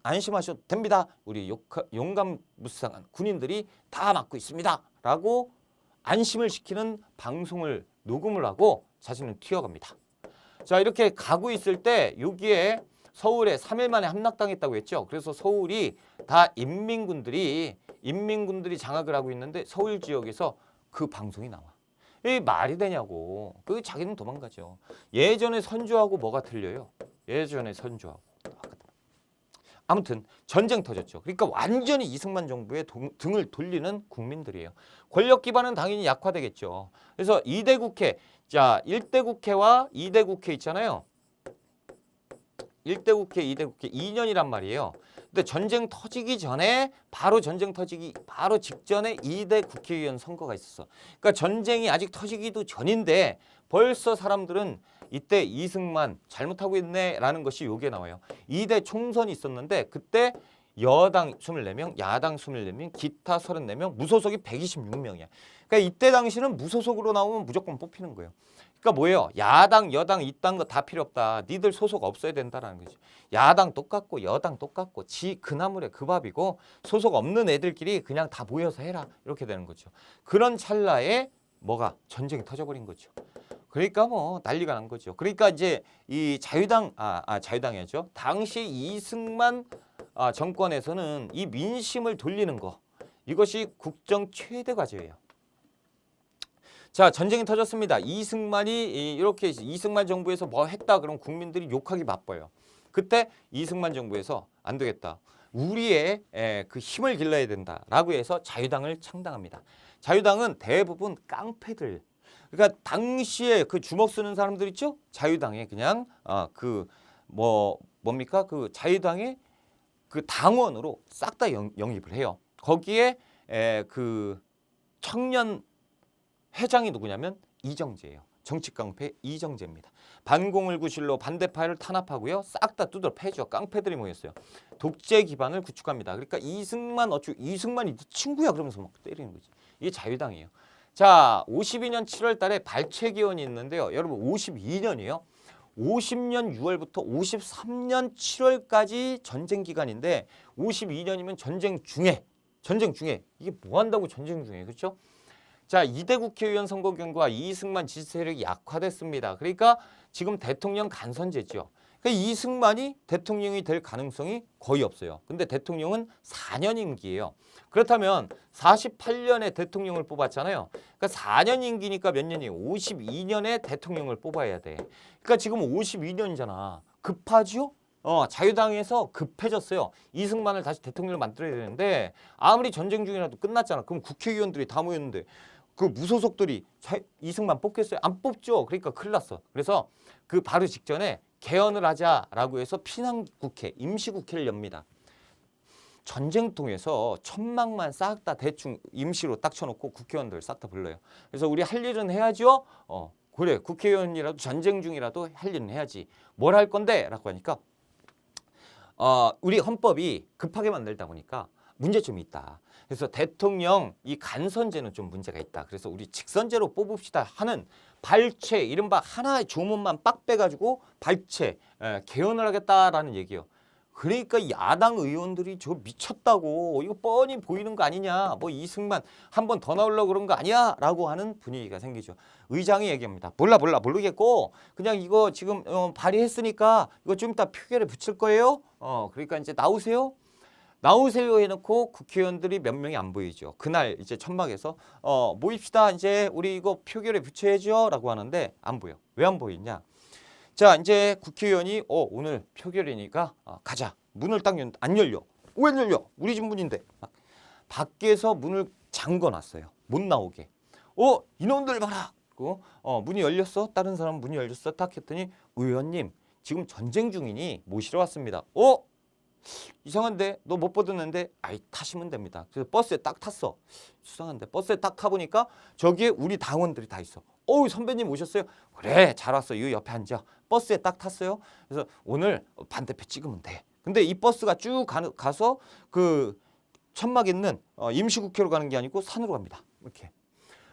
안심하셔도 됩니다. 우리 용감무쌍한 군인들이 다 막고 있습니다. 라고 안심을 시키는 방송을 녹음을 하고 자신은 튀어갑니다. 자, 이렇게 가고 있을 때 여기에 서울에 3일 만에 함락당했다고 했죠. 그래서 서울이 다 인민군들이 장악을 하고 있는데 서울 지역에서 그 방송이 나와. 이게 말이 되냐고. 그 자기는 도망가죠. 예전에 선조하고 뭐가 틀려요? 예전에 선조하고. 아무튼 전쟁 터졌죠. 그러니까 완전히 이승만 정부의 등을 돌리는 국민들이에요. 권력 기반은 당연히 약화되겠죠. 그래서 2대 국회, 자 1대 국회와 2대 국회 있잖아요. 1대 국회, 2대 국회 2년이란 말이에요. 근데 전쟁 터지기 전에 바로 직전에 2대 국회의원 선거가 있었어. 그러니까 전쟁이 아직 터지기도 전인데 벌써 사람들은 이때 이승만 잘못하고 있네라는 것이 요게 나와요. 2대 총선이 있었는데 그때 여당 24명, 야당 24명, 기타 34명, 무소속이 126명이야. 그러니까 이때 당시는 무소속으로 나오면 무조건 뽑히는 거예요. 그러니까 뭐예요? 야당, 여당 이딴 거 다 필요 없다. 니들 소속 없어야 된다라는 거지. 야당 똑같고 여당 똑같고 그 나물에 그 밥이고 소속 없는 애들끼리 그냥 다 모여서 해라. 이렇게 되는 거죠. 그런 찰나에 뭐가 전쟁이 터져버린 거죠. 그러니까 뭐 난리가 난 거죠. 그러니까 이제 이 자유당이었죠. 당시 이승만 정권에서는 이 민심을 돌리는 거 이것이 국정 최대 과제예요. 자, 전쟁이 터졌습니다. 이승만 정부에서 뭐 했다 그러면 국민들이 욕하기 바빠요. 그때 이승만 정부에서 안 되겠다. 우리의 그 힘을 길러야 된다라고 해서 자유당을 창당합니다. 자유당은 대부분 깡패들. 그러니까 당시에 그 주먹 쓰는 사람들 있죠? 자유당에 그냥 뭡니까? 그 자유당의 그 당원으로 싹 다 영입을 해요. 거기에 그 청년 회장이 누구냐면 이정재예요. 정치 깡패 이정재입니다. 반공을 구실로 반대파를 탄압하고요. 싹 다 두드려 패죠. 깡패들이 모였어요. 독재 기반을 구축합니다. 그러니까 이승만이 네 친구야 그러면서 막 때리는 거지. 이게 자유당이에요. 자, 52년 7월 달에 발췌기원이 있는데요. 여러분 52년이에요. 50년 6월부터 53년 7월까지 전쟁 기간인데 52년이면 전쟁 중에 이게 뭐 한다고 전쟁 중에 그렇죠? 자, 2대 국회의원 선거 경과 이승만 지지 세력이 약화됐습니다. 그러니까 지금 대통령 간선제죠. 그러니까 이승만이 대통령이 될 가능성이 거의 없어요. 근데 대통령은 4년 임기예요. 그렇다면 48년에 대통령을 뽑았잖아요. 그러니까 4년 임기니까 몇 년이에요? 52년에 대통령을 뽑아야 돼. 그러니까 지금 52년이잖아. 급하죠? 자유당에서 급해졌어요. 이승만을 다시 대통령을 만들어야 되는데 아무리 전쟁 중이라도 끝났잖아. 그럼 국회의원들이 다 모였는데 그 무소속들이 이승만 뽑겠어요? 안 뽑죠. 그러니까 큰일 났어. 그래서 그 바로 직전에 개헌을 하자라고 해서 피난국회, 임시국회를 엽니다. 전쟁통에서 천막만 싹 다 대충 임시로 딱 쳐놓고 국회의원들 싹 다 불러요. 그래서 우리 할 일은 해야죠. 그래 국회의원이라도 전쟁 중이라도 할 일은 해야지. 뭘 할 건데? 라고 하니까 우리 헌법이 급하게 만들다 보니까 문제점이 있다. 그래서 대통령 이 간선제는 좀 문제가 있다. 그래서 우리 직선제로 뽑읍시다 하는 발췌, 이른바 하나의 조문만 빡 빼가지고 발췌, 개헌을 하겠다라는 얘기예요. 그러니까 야당 의원들이 저 미쳤다고, 이거 뻔히 보이는 거 아니냐, 뭐 이승만 한 번 더 나오려고 그런 거 아니야 라고 하는 분위기가 생기죠. 의장이 얘기합니다. 모르겠고 그냥 이거 지금 발의했으니까 이거 좀 이따 표결에 붙일 거예요. 그러니까 이제 나오세요 해놓고 국회의원들이 몇 명이 안 보이죠. 그날 이제 천막에서 모입시다, 이제 우리 이거 표결에 붙여야죠 라고 하는데 안 보여. 왜 안 보이냐? 자, 이제 국회의원이 오늘 표결이니까 가자. 문을 딱 안 열려. 왜 안 열려? 우리 집 문인데. 막 밖에서 문을 잠궈놨어요. 못 나오게. 이놈들 봐라. 문이 열렸어? 다른 사람 문이 열렸어? 딱 했더니 의원님 지금 전쟁 중이니 모시러 왔습니다. 이상한데? 너 못 받았는데? 아이, 타시면 됩니다. 그래서 버스에 딱 탔어. 수상한데 버스에 딱 타보니까 저기에 우리 당원들이 다 있어. 선배님 오셨어요? 그래, 잘 왔어. 이 옆에 앉아. 버스에 딱 탔어요. 그래서 오늘 반대표 찍으면 돼. 근데 이 버스가 쭉 가서 그 천막 있는 임시국회로 가는 게 아니고 산으로 갑니다. 이렇게.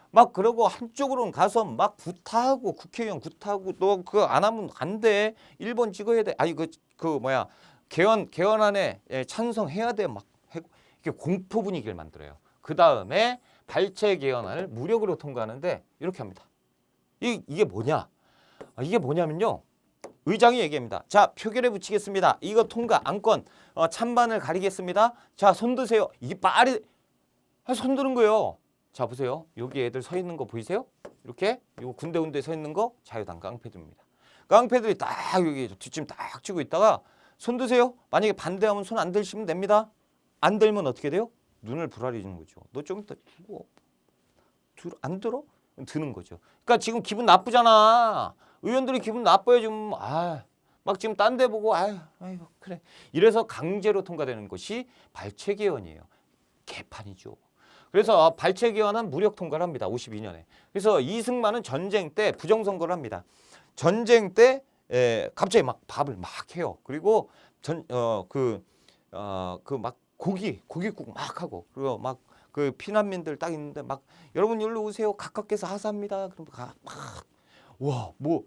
막 그러고 한쪽으로는 가서 막 구타하고, 국회의원 구타하고, 너 그거 안 하면 안 돼. 1번 찍어야 돼. 아니 개헌안에 찬성해야 돼. 막 이렇게 공포 분위기를 만들어요. 그 다음에 발췌 개헌안을 무력으로 통과하는데 이렇게 합니다. 이게 뭐냐? 이게 뭐냐면요. 의장이 얘기합니다. 자, 표결에 붙이겠습니다. 이거 통과, 안건 찬반을 가리겠습니다. 자, 손 드세요. 이게 말이 손 드는 거예요. 자, 보세요. 여기 애들 서 있는 거 보이세요? 이렇게 요 군데군데 서 있는 거 자유당 깡패들입니다. 깡패들이 딱 여기 뒷짐 딱 쥐고 있다가 손 드세요. 만약에 반대하면 손 안 들시면 됩니다. 안 들면 어떻게 돼요? 눈을 부라리는 거죠. 너 좀 이따 안 들어? 드는 거죠. 그러니까 지금 기분 나쁘잖아. 의원들이 기분 나빠요 지금. 막 지금 딴 데 보고 아이고 그래. 이래서 강제로 통과되는 것이 발췌 개헌이에요. 개판이죠. 그래서 발췌 개헌은 무력 통과를 합니다. 52년에. 그래서 이승만은 전쟁 때 부정선거를 합니다. 전쟁 때 갑자기 막 밥을 막 해요. 그리고 막 고깃국 막 하고, 그리고 막 그 피난민들 딱 있는데 막 여러분 여기로 오세요. 가깝게서 하사합니다. 그럼 뭐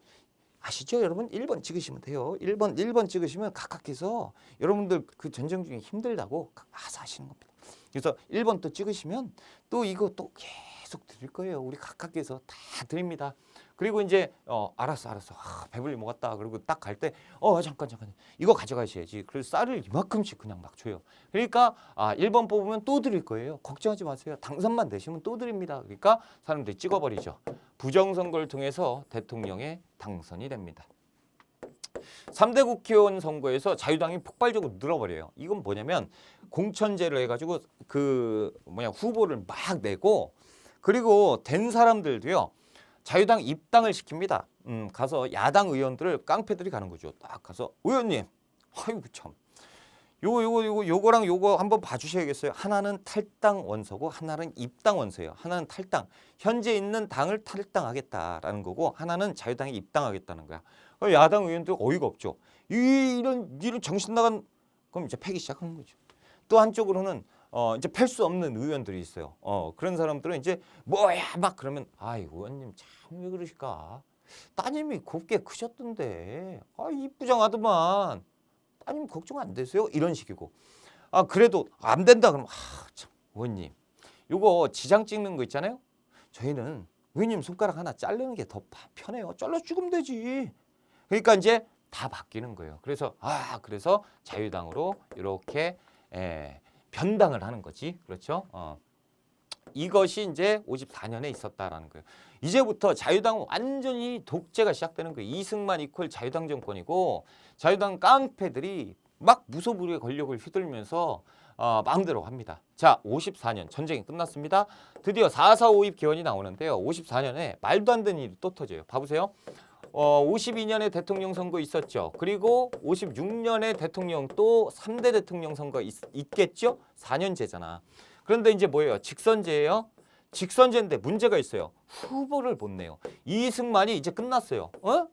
아시죠? 여러분 1번 찍으시면 돼요. 1번 찍으시면 가깝게서 여러분들 그 전쟁 중에 힘들다고 하사하시는 겁니다. 그래서 1번 또 찍으시면 또 이거 또 계속 드릴 거예요. 우리 가깝게서 다 드립니다. 그리고 이제 알았어. 배불리 먹었다. 그리고 딱 갈 때 잠깐 이거 가져가셔야지. 그래서 쌀을 이만큼씩 그냥 막 줘요. 그러니까 1번 뽑으면 또 드릴 거예요. 걱정하지 마세요. 당선만 되시면 또 드립니다. 그러니까 사람들이 찍어버리죠. 부정선거를 통해서 대통령에 당선이 됩니다. 3대 국회의원 선거에서 자유당이 폭발적으로 늘어버려요. 이건 뭐냐면 공천제를 해가지고 후보를 막 내고, 그리고 된 사람들도요 자유당 입당을 시킵니다. 가서 야당 의원들을 깡패들이 가는 거죠. 딱 가서 의원님, 아이고 참, 요거랑 요거 한번 봐주셔야겠어요. 하나는 탈당 원서고 하나는 입당 원서예요. 하나는 탈당, 현재 있는 당을 탈당하겠다라는 거고, 하나는 자유당에 입당하겠다는 거야. 야당 의원들 어이가 없죠. 이런 정신 나간, 그럼 이제 패기 시작하는 거죠. 또 한쪽으로는 이제 팰 수 없는 의원들이 있어요. 그런 사람들은 이제 뭐야 막 그러면 의원님 참 왜 그러실까? 따님이 곱게 크셨던데 이쁘장하더만 따님 걱정 안 되세요? 이런 식이고, 그래도 안 된다 그러면 참 의원님 요거 지장 찍는 거 있잖아요. 저희는 의원님 손가락 하나 자르는 게 더 편해요. 잘라 죽으면 되지. 그러니까 이제 다 바뀌는 거예요. 그래서 그래서 자유당으로 이렇게 변당을 하는 거지. 그렇죠? 이것이 이제 54년에 있었다라는 거예요. 이제부터 자유당은 완전히 독재가 시작되는 거예요. 이승만 이퀄 자유당 정권이고, 자유당 깡패들이 막 무소불위의 권력을 휘둘면서 마음대로 합니다. 자, 54년 전쟁이 끝났습니다. 드디어 4.4 5.2 개헌이 나오는데요. 54년에 말도 안 되는 일이 또 터져요. 봐보세요. 52년에 대통령 선거 있었죠. 그리고 56년에 대통령 또 3대 대통령 선거 있겠죠? 4년제잖아. 그런데 이제 뭐예요? 직선제예요. 직선제인데 문제가 있어요. 후보를 못 내요. 이승만이 이제 끝났어요.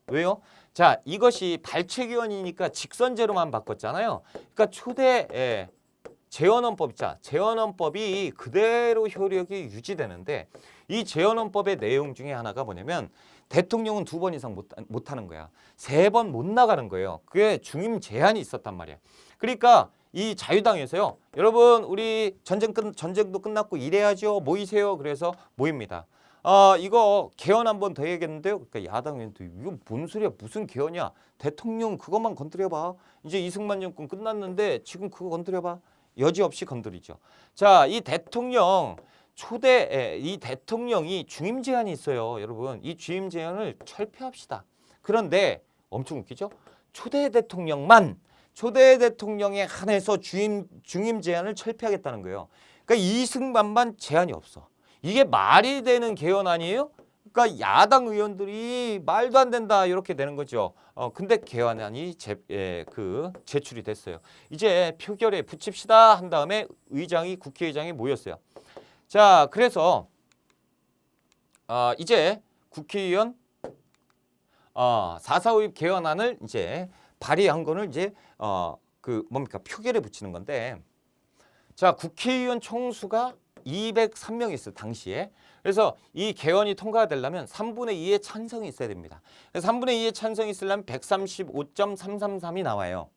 왜요? 자, 이것이 발췌기원이니까 직선제로만 바꿨잖아요. 그러니까 초대 재헌헌법 있잖아. 재헌헌법이 그대로 효력이 유지되는데 이 재헌헌법의 내용 중에 하나가 뭐냐면 대통령은 2번 이상 못 하는 거야. 3번 못 나가는 거예요. 그게 중임 제한이 있었단 말이야. 그러니까 이 자유당에서요. 여러분 우리 전쟁도 끝났고 이래야죠. 모이세요. 그래서 모입니다. 이거 개헌 한번 더 해야겠는데요. 그러니까 야당 의원도 이거 뭔 소리야? 무슨 개헌이야? 대통령 그것만 건드려봐. 이제 이승만 정권 끝났는데 지금 그거 건드려봐. 여지없이 건드리죠. 자, 이 대통령 이 대통령이 중임 제한이 있어요. 여러분 이 중임 제한을 철폐합시다. 그런데 엄청 웃기죠? 초대 대통령에 한해서 중임 제한을 철폐하겠다는 거예요. 그러니까 이승만만 제한이 없어. 이게 말이 되는 개헌 아니에요? 그러니까 야당 의원들이 말도 안 된다 이렇게 되는 거죠. 근데 개헌안이 제출이 됐어요. 이제 표결에 붙입시다 한 다음에 국회의장이 모였어요. 자, 그래서 이제 국회의원 4.4.5 개헌안을 이제 발의한 거는 이제 표결에 붙이는 건데, 자, 국회의원 총수가 203명이 있어요, 당시에. 그래서 이 개헌이 통과가 되려면 3분의 2의 찬성이 있어야 됩니다. 그래서 3분의 2의 찬성이 있으려면 135.333이 나와요.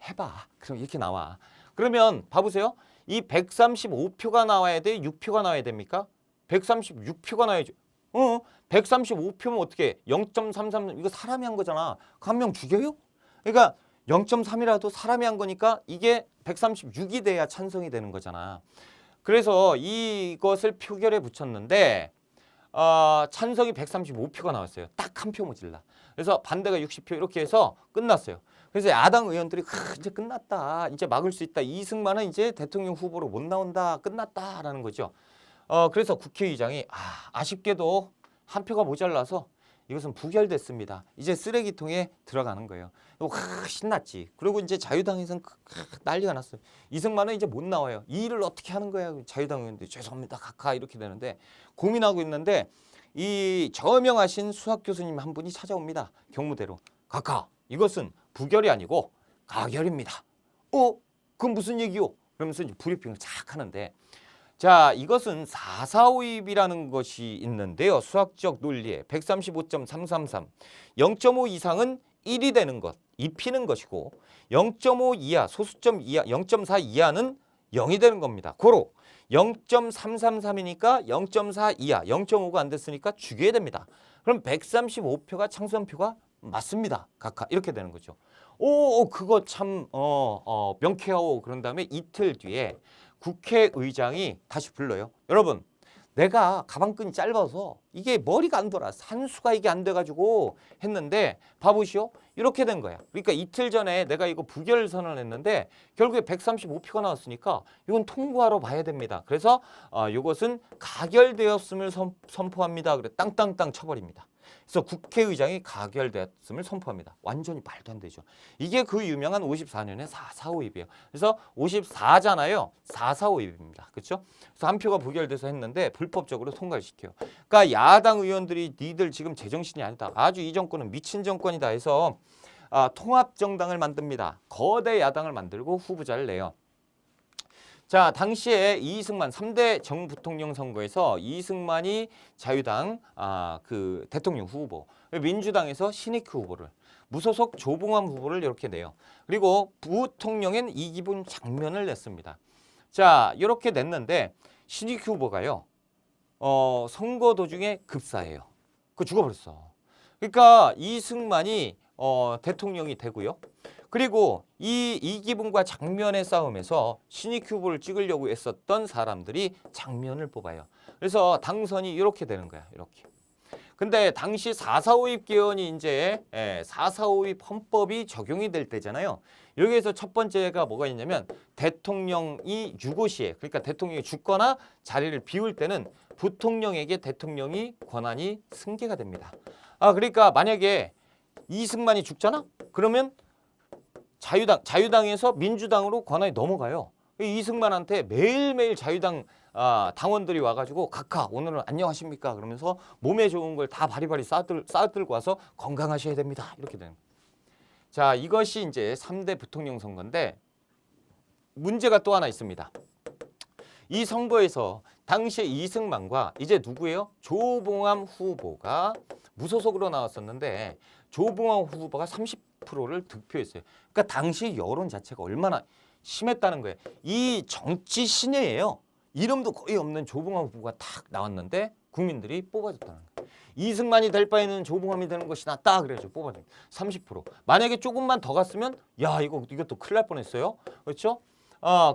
해봐. 그럼 이렇게 나와. 그러면 봐보세요. 이 135표가 나와야 돼? 6표가 나와야 됩니까? 136표가 나와야죠. 135표면 어떻게 해? 0.33 이거 사람이 한 거잖아. 한 명 죽여요? 그러니까 0.3이라도 사람이 한 거니까 이게 136이 돼야 찬성이 되는 거잖아. 그래서 이것을 표결에 붙였는데 찬성이 135표가 나왔어요. 딱 한 표 모질라. 그래서 반대가 60표 이렇게 해서 끝났어요. 그래서 야당 의원들이 이제 끝났다. 이제 막을 수 있다. 이승만은 이제 대통령 후보로 못 나온다. 끝났다라는 거죠. 그래서 국회의장이 아쉽게도 한 표가 모자라서 이것은 부결됐습니다. 이제 쓰레기통에 들어가는 거예요. 신났지. 그리고 이제 자유당에서는 난리가 났어요. 이승만은 이제 못 나와요. 이 일을 어떻게 하는 거야? 자유당 의원들이 죄송합니다. 각하 이렇게 되는데 고민하고 있는데 이 저명하신 수학 교수님 한 분이 찾아옵니다. 경무대로. 각하, 이것은 부결이 아니고 가결입니다. 그건 무슨 얘기요? 그러면서 이제 브리핑을 착 하는데, 자, 이것은 4.4.5입이라는 것이 있는데요. 수학적 논리에 135.333 0.5 이상은 1이 되는 것, 입히는 것이고 0.5 이하, 소수점 이하, 0.4 이하는 0이 되는 겁니다. 고로 0.333이니까 0.4 이하, 0.5가 안 됐으니까 죽여야 됩니다. 그럼 135표가 창선표가 맞습니다. 각하 이렇게 되는 거죠. 그거 참 명쾌하오. 그런 다음에 이틀 뒤에 국회의장이 다시 불러요. 여러분, 내가 가방끈이 짧아서 이게 머리가 안 돌아. 산수가 이게 안 돼가지고 했는데 봐보시오. 이렇게 된 거야. 그러니까 이틀 전에 내가 이거 부결 선언했는데 결국에 135표가 나왔으니까 이건 통과로 봐야 됩니다. 그래서 이것은 가결되었음을 선포합니다. 그래 땅땅땅 쳐버립니다. 그래서 국회의장이 가결되었음을 선포합니다. 완전히 말도 안 되죠. 이게 그 유명한 54년의 4.4.5입이에요. 그래서 54잖아요. 4.4.5입입니다. 그렇죠? 그래서 한 표가 부결돼서 했는데 불법적으로 통과를 시켜요. 그러니까 야당 의원들이 니들 지금 제정신이 아니다. 아주 이 정권은 미친 정권이다 해서 통합정당을 만듭니다. 거대 야당을 만들고 후보자를 내요. 자, 당시에 이승만 3대 정부통령 선거에서 이승만이 자유당 그 대통령 후보, 민주당에서 신익희 후보를, 무소속 조봉암 후보를 이렇게 내요. 그리고 부통령엔 이기분 장면을 냈습니다. 자, 이렇게 냈는데 신익희 후보가요. 선거 도중에 급사해요. 그 죽어버렸어. 그러니까 이승만이 대통령이 되고요. 그리고 이 이기붕과 장면의 싸움에서 신익희 후보를 찍으려고 애썼던 사람들이 장면을 뽑아요. 그래서 당선이 이렇게 되는 거야. 이렇게. 근데 당시 4.4.5입 개헌이 이제 4.4.5입 헌법이 적용이 될 때잖아요. 여기에서 첫 번째가 뭐가 있냐면 대통령이 유고시에, 그러니까 대통령이 죽거나 자리를 비울 때는 부통령에게 대통령이 권한이 승계가 됩니다. 그러니까 만약에 이승만이 죽잖아? 그러면 자유당에서 민주당으로 권한이 넘어가요. 이승만한테 매일매일 자유당 당원들이 와가지고 각하 오늘은 안녕하십니까 그러면서 몸에 좋은 걸 다 바리바리 싸들고 와서 건강하셔야 됩니다. 이렇게 되는 거예요. 자, 이것이 이제 3대 부통령 선거인데 문제가 또 하나 있습니다. 이 선거에서 당시에 이승만과 이제 누구예요? 조봉암 후보가 무소속으로 나왔었는데 조봉암 후보가 30%를 득표했어요. 그러니까 당시 여론 자체가 얼마나 심했다는 거예요. 이 정치 신예예요. 이름도 거의 없는 조봉암 후보가 탁 나왔는데 국민들이 뽑아줬다는 거예요. 이승만이 될 바에는 조봉암이 되는 것이 낫다 그래가지고 뽑아준 30%. 만약에 조금만 더 갔으면 야 이것도 큰일 날 뻔했어요. 그렇죠?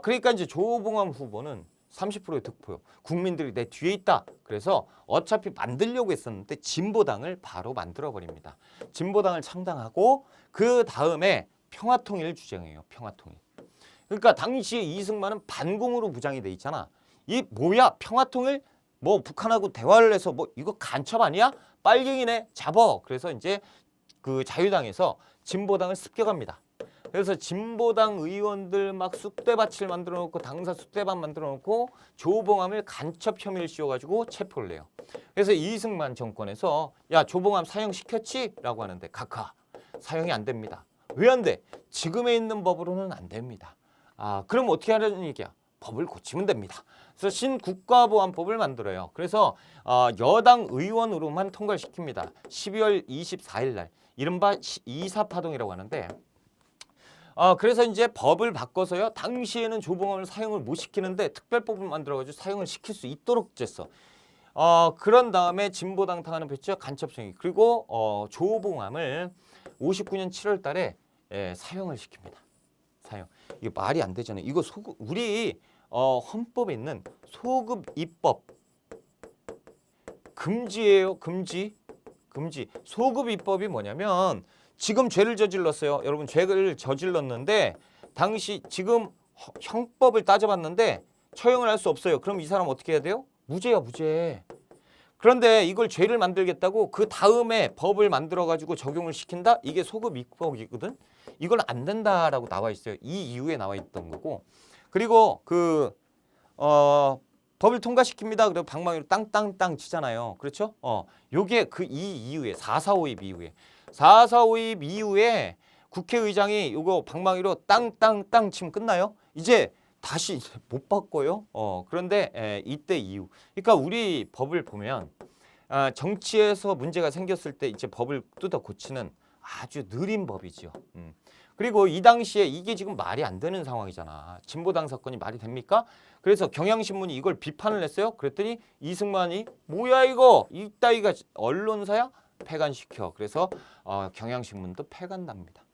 그러니까 이제 조봉암 후보는 30%의 득표요. 국민들이 내 뒤에 있다. 그래서 어차피 만들려고 했었는데 진보당을 바로 만들어버립니다. 진보당을 창당하고 그 다음에 평화통일 주장해요. 평화통일. 그러니까 당시에 이승만은 반공으로 무장이 돼 있잖아. 이 뭐야 평화통일? 뭐 북한하고 대화를 해서 뭐 이거 간첩 아니야? 빨갱이네 잡어. 그래서 이제 그 자유당에서 진보당을 습격합니다. 그래서 진보당 의원들 막 쑥대밭을 만들어 놓고 당사 쑥대밭 만들어 놓고 조봉암을 간첩 혐의를 씌워가지고 체포를 해요. 그래서 이승만 정권에서 야 조봉암 사형시켰지? 라고 하는데 각하 사형이 안 됩니다. 왜 안 돼? 지금에 있는 법으로는 안 됩니다. 그럼 어떻게 하려는 얘기야? 법을 고치면 됩니다. 그래서 신국가보안법을 만들어요. 그래서 여당 의원으로만 통과를 시킵니다. 12월 24일 날 이른바 2사 파동이라고 하는데 그래서 이제 법을 바꿔서요. 당시에는 조봉암을 사형을 못 시키는데 특별법을 만들어가지고 사형을 시킬 수 있도록 됐어. 그런 다음에 진보당 당하는 배치와 간첩행위 그리고 조봉암을 59년 7월 달에 사형을 시킵니다. 사형. 이게 말이 안 되잖아요. 이거 우리 헌법에 있는 소급 입법 금지예요. 금지. 소급 입법이 뭐냐면 지금 죄를 저질렀어요. 여러분 죄를 저질렀는데 당시 지금 형법을 따져봤는데 처형을 할 수 없어요. 그럼 이 사람 어떻게 해야 돼요? 무죄야 무죄. 그런데 이걸 죄를 만들겠다고 그 다음에 법을 만들어가지고 적용을 시킨다? 이게 소급 입법이거든. 이건 안 된다라고 나와 있어요. 이 이유에 나와 있던 거고. 그리고 법을 통과시킵니다. 그리고 방망이로 땅땅땅 치잖아요. 그렇죠? 요게 이 이후에 4.4.5입 이후에 4.4.5입 이후에 국회의장이 요거 방망이로 땅땅땅 치면 끝나요? 이제 다시 못 바꿔요. 그런데 이때 이후. 그러니까 우리 법을 보면 정치에서 문제가 생겼을 때 이제 법을 뜯어 고치는 아주 느린 법이죠. 그리고 이 당시에 이게 지금 말이 안 되는 상황이잖아. 진보당 사건이 말이 됩니까? 그래서 경향신문이 이걸 비판을 했어요. 그랬더니 이승만이 뭐야 이거 이따위가 언론사야? 폐간시켜. 그래서 경향신문도 폐간납니다.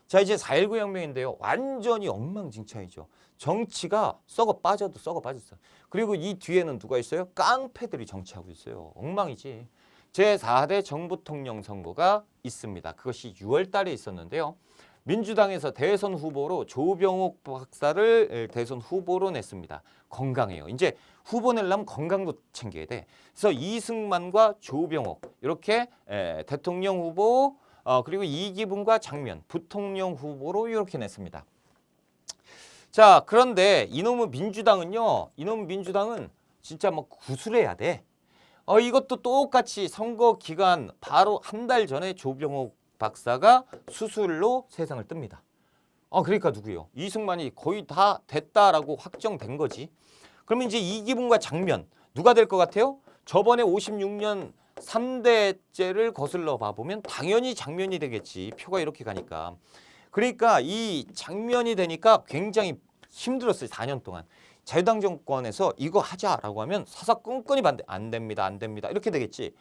자 이제 4.19 혁명인데요. 완전히 엉망진창이죠. 정치가 썩어 빠졌어. 그리고 이 뒤에는 누가 있어요? 깡패들이 정치하고 있어요. 엉망이지. 제4대 정부통령 선거가 있습니다. 그것이 6월 달에 있었는데요. 민주당에서 대선 후보로 조병옥 박사를 대선 후보로 냈습니다. 건강해요. 이제 후보 내려면 건강도 챙겨야 돼. 그래서 이승만과 조병옥 이렇게 대통령 후보 그리고 이기붕과 장면 부통령 후보로 이렇게 냈습니다. 자 그런데 이놈의 민주당은 진짜 뭐 구술해야 돼. 이것도 똑같이 선거 기간 바로 한 달 전에 조병옥 박사가 수술로 세상을 뜹니다. 그러니까 누구요? 이승만이 거의 다 됐다라고 확정된 거지. 그러면 이제 이기붕과 장면 누가 될 것 같아요? 저번에 56년 3대째를 거슬러 봐보면 당연히 장면이 되겠지. 표가 이렇게 가니까. 그러니까 이 장면이 되니까 굉장히 힘들었어요. 4년 동안. 자유당 정권에서 이거 하자라고 하면 사사건건이 반대. 안 됩니다. 이렇게 되겠지.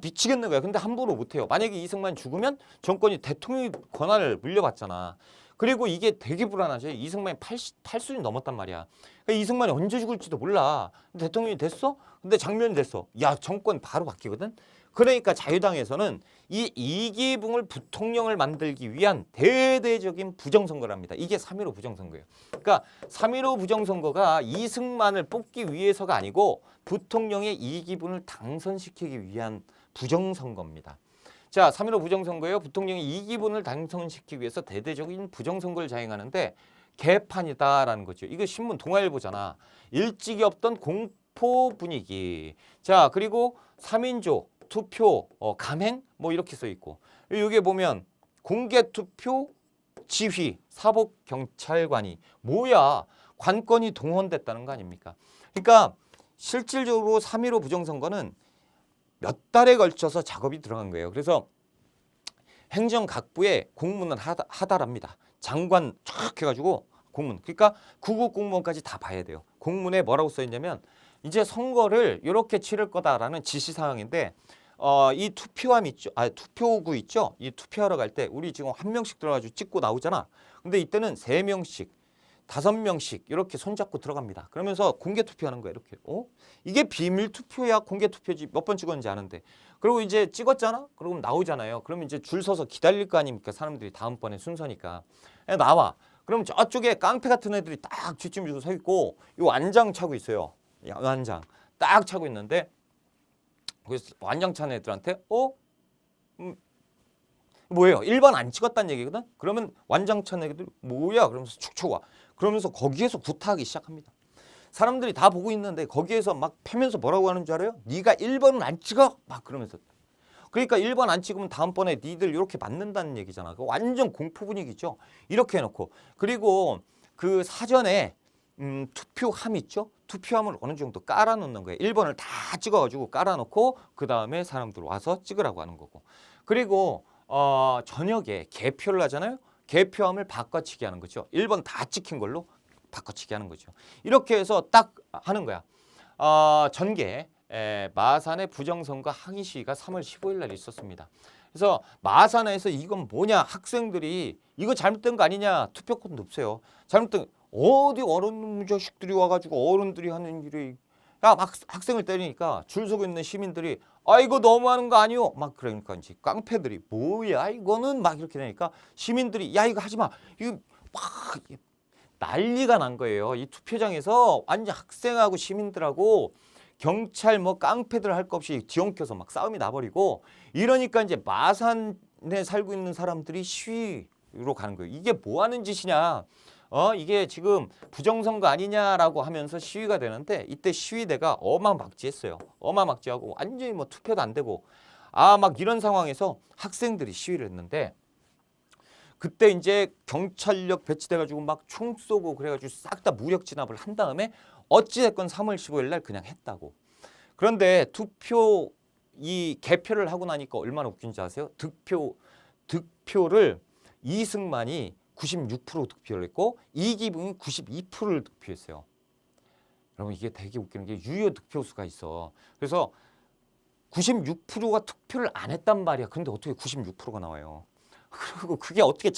미치겠는 거야. 근데 함부로 못해요. 만약에 이승만이 죽으면 정권이 대통령 권한을 물려받잖아. 그리고 이게 되게 불안하죠. 이승만이 88순이 넘었단 말이야. 그러니까 이승만이 언제 죽을지도 몰라. 대통령이 됐어? 근데 장면이 됐어. 야 정권 바로 바뀌거든. 그러니까 자유당에서는 이 이기붕을 부통령을 만들기 위한 대대적인 부정선거랍니다. 이게 3.15 부정선거예요. 그러니까 3.15 부정선거가 이승만을 뽑기 위해서가 아니고 부통령의 이기붕을 당선시키기 위한 부정선거입니다. 자, 3.15 부정선거예요. 부통령이 이 기분을 당선시키기 위해서 대대적인 부정선거를 자행하는데 개판이다라는 거죠. 이거 신문 동아일보잖아. 일찍이 없던 공포 분위기. 자, 그리고 3인조 투표 감행 뭐 이렇게 써 있고 여기에 보면 공개 투표 지휘 사법 경찰관이 뭐야? 관건이 동원됐다는 거 아닙니까? 그러니까 실질적으로 3.15 부정선거는 몇 달에 걸쳐서 작업이 들어간 거예요. 그래서 행정각부에 공문을 하달합니다. 장관 쫙 해가지고 공문. 그러니까 구급 공무원까지 다 봐야 돼요. 공문에 뭐라고 써 있냐면 이제 선거를 이렇게 치를 거다라는 지시사항인데 이 투표함 있죠. 투표구 있죠. 이 투표하러 갈 때 우리 지금 한 명씩 들어가지고 찍고 나오잖아. 근데 이때는 3명씩 5명씩 이렇게 손잡고 들어갑니다. 그러면서 공개 투표하는 거야. 이렇게. 이게 비밀 투표야 공개 투표지 몇 번 찍었는지 아는데. 그리고 이제 찍었잖아? 그러면 나오잖아요. 그러면 이제 줄 서서 기다릴 거 아닙니까? 사람들이 다음번에 순서니까. 나와. 그럼 저쪽에 깡패 같은 애들이 딱 뒷짐 주고 서 있고 이 완장 차고 있어요. 완장. 딱 차고 있는데 그래서 완장 찬 애들한테 뭐예요? 1번 안 찍었다는 얘기거든? 그러면 완장 찬 애들 뭐야? 그러면서 축 와. 그러면서 거기에서 구타하기 시작합니다. 사람들이 다 보고 있는데 거기에서 막 패면서 뭐라고 하는 줄 알아요? 네가 1번은 안 찍어? 막 그러면서. 그러니까 1번 안 찍으면 다음번에 니들 이렇게 맞는다는 얘기잖아. 완전 공포 분위기죠. 이렇게 해놓고. 그리고 그 사전에 투표함 있죠? 투표함을 어느 정도 깔아놓는 거예요. 1번을 다 찍어가지고 깔아놓고 그 다음에 사람들 와서 찍으라고 하는 거고. 그리고 저녁에 개표를 하잖아요. 개표함을 바꿔치기 하는 거죠. 1번 다 찍힌 걸로 바꿔치기 하는 거죠. 이렇게 해서 딱 하는 거야. 전개 마산의 부정선거 항의 시위가 3월 15일 날 있었습니다. 그래서 마산에서 이건 뭐냐 학생들이 이거 잘못된 거 아니냐 투표권도 없어요. 잘못된 어디 어른 자식들이 와가지고 어른들이 하는 일이 막 학생을 때리니까 줄 서고 있는 시민들이 이거 너무하는 거 아니오? 막 그러니까 이제 깡패들이 뭐야 이거는 막 이렇게 되니까 시민들이 야 이거 하지 마 이거 막 난리가 난 거예요. 이 투표장에서 완전 학생하고 시민들하고 경찰 뭐 깡패들 할 것 없이 뒤엉켜서 막 싸움이 나버리고 이러니까 이제 마산에 살고 있는 사람들이 시위로 가는 거예요. 이게 뭐 하는 짓이냐? 이게 지금 부정선거 아니냐라고 하면서 시위가 되는데 이때 시위대가 어마막지했어요. 어마막지하고 완전히 뭐 투표도 안 되고 막 이런 상황에서 학생들이 시위를 했는데 그때 이제 경찰력 배치돼가지고 막 총 쏘고 그래가지고 싹 다 무력 진압을 한 다음에 어찌됐건 3월 15일 날 그냥 했다고. 그런데 투표 이 개표를 하고 나니까 얼마나 웃긴지 아세요? 득표를 이승만이 96% 득표를 했고 이기붕이 92%를 득표했어요. 여러분 이게 되게 웃기는 게 유효 득표수가 있어. 그래서 96%가 투표를 안 했단 말이야. 그런데 어떻게 96%가 나와요? 그리고 그게 어떻게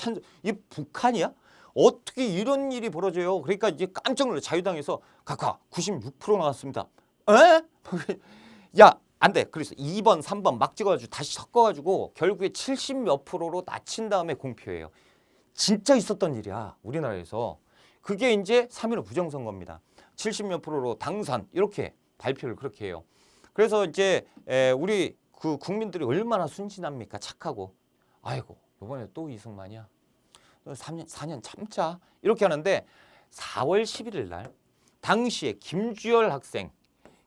이 북한이야? 어떻게 이런 일이 벌어져요? 그러니까 이제 깜짝 놀라 자유당에서 각하 96% 나왔습니다. 에? 야, 안 돼. 그래서 2번, 3번 막 찍어가지고 다시 섞어가지고 결국에 70몇 프로로 낮춘 다음에 공표예요. 진짜 있었던 일이야. 우리나라에서. 그게 이제 3.15 부정선거입니다. 70몇 프로로 당선 이렇게 발표를 그렇게 해요. 그래서 이제 우리 그 국민들이 얼마나 순진합니까? 착하고. 아이고 이번에 또 이승만이야. 4년 참자. 이렇게 하는데 4월 11일 날 당시에 김주열 학생이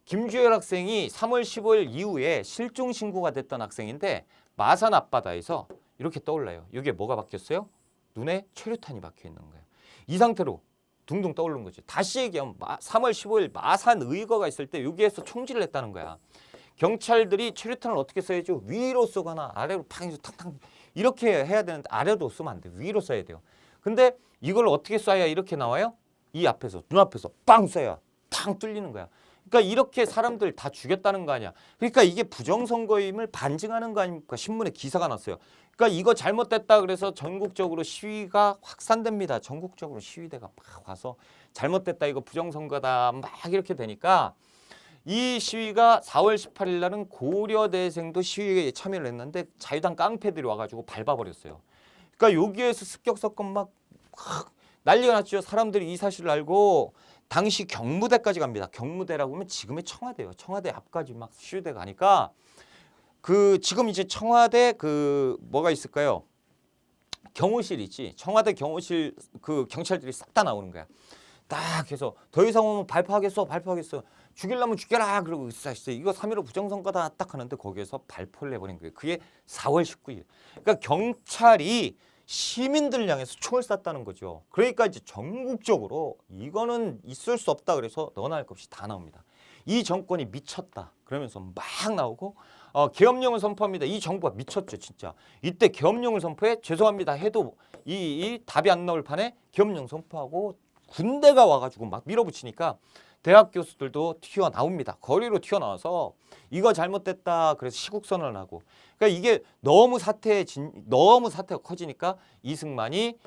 3월 15일 이후에 실종 신고가 됐던 학생인데 마산 앞바다에서 이렇게 떠올라요. 이게 뭐가 바뀌었어요? 눈에 최루탄이 박혀 있는 거예요. 이 상태로 둥둥 떠오르는 거지. 다시 얘기하면 3월 15일 마산 의거가 있을 때 여기에서 총질을 했다는 거야. 경찰들이 최루탄을 어떻게 써야죠? 위로 쏘거나 아래로 팡 탕탕 이렇게 해야 되는데 아래로 쏘면 안 돼. 위로 쏴야 돼요. 근데 이걸 어떻게 쏴야 이렇게 나와요? 이 앞에서 눈앞에서 빵 쏴야 팡 뚫리는 거야. 그러니까 이렇게 사람들 다 죽였다는 거 아니야. 그러니까 이게 부정선거임을 반증하는 거 아닙니까? 신문에 기사가 났어요. 그러니까 이거 잘못됐다 그래서 전국적으로 시위가 확산됩니다. 전국적으로 시위대가 막 와서 잘못됐다 이거 부정선거다 막 이렇게 되니까 이 시위가 4월 18일 날은 고려대생도 시위에 참여를 했는데 자유당 깡패들이 와가지고 밟아버렸어요. 그러니까 여기에서 습격사건 막 난리가 났죠. 사람들이 이 사실을 알고 당시 경무대까지 갑니다. 경무대라고 하면 지금의 청와대예요. 청와대 앞까지 막 시위대 가니까 그 지금 이제 청와대 그 뭐가 있을까요? 경호실 있지. 청와대 경호실 그 경찰들이 싹 다 나오는 거야. 딱 해서 더 이상 오면 발포하겠어. 죽이려면 죽여라. 그러고 있어. 이거 3.15 부정선거다 딱 하는데 거기에서 발포를 해버린 거예요. 그게 4월 19일. 그러니까 경찰이 시민들 향해서 총을 쐈다는 거죠. 그러니까 이제 전국적으로 이거는 있을 수 없다 그래서 너나 할 것 없이 다 나옵니다. 이 정권이 미쳤다 그러면서 막 나오고 계엄령을 선포합니다. 이 정부가 미쳤죠 진짜. 이때 계엄령을 선포해 죄송합니다 해도 이 답이 안 나올 판에 계엄령 선포하고 군대가 와가지고 막 밀어붙이니까 대학 교수들도 튀어나옵니다. 거리로 튀어나와서 이거 잘못됐다 그래서 시국선언을 하고 그러니까 이게 너무 사태가 커지니까 이승만이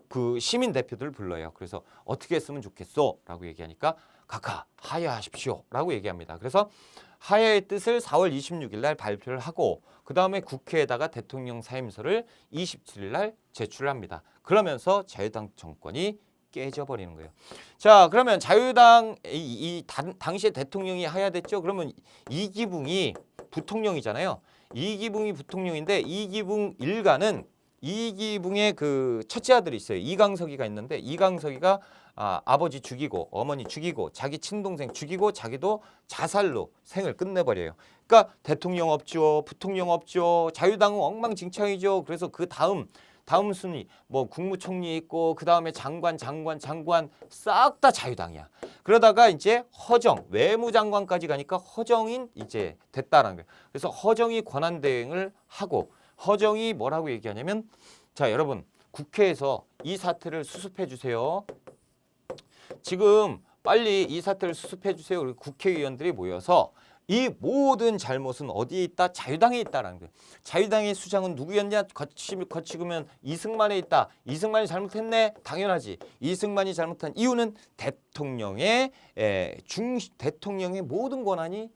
그 시민 대표들을 불러요. 그래서 어떻게 했으면 좋겠어 라고 얘기하니까 각하 하야하십시오 라고 얘기합니다. 그래서 하야의 뜻을 4월 26일 날 발표를 하고 그 다음에 국회에다가 대통령 사임서를 27일 날 제출을 합니다. 그러면서 자유당 정권이 깨져버리는 거예요. 자, 그러면 자유당 당시에 대통령이 하야됐죠. 그러면 이기붕이 부통령이잖아요. 이기붕이 부통령인데 이기붕 일가는 이기붕의 그 첫째 아들이 있어요. 이강석이가 있는데 이강석이가 아버지 죽이고 어머니 죽이고 자기 친동생 죽이고 자기도 자살로 생을 끝내버려요. 그러니까 대통령 없죠. 부통령 없죠. 자유당은 엉망진창이죠. 그래서 그 다음 순위 뭐 국무총리 있고 그 다음에 장관 싹 다 자유당이야. 그러다가 이제 허정 외무장관까지 가니까 허정인 이제 됐다라는 거예요. 그래서 허정이 권한대행을 하고 허정이 뭐라고 얘기하냐면 자 여러분 국회에서 이 사태를 수습해 주세요. 지금 빨리 이 사태를 수습해 주세요. 그리고 국회의원들이 모여서 이 모든 잘못은 어디에 있다? 자유당에 있다라는 거예요. 자유당의 수장은 누구였냐? 거치면 이승만에 있다. 이승만이 잘못했네? 당연하지. 이승만이 잘못한 이유는 대통령의 모든 권한이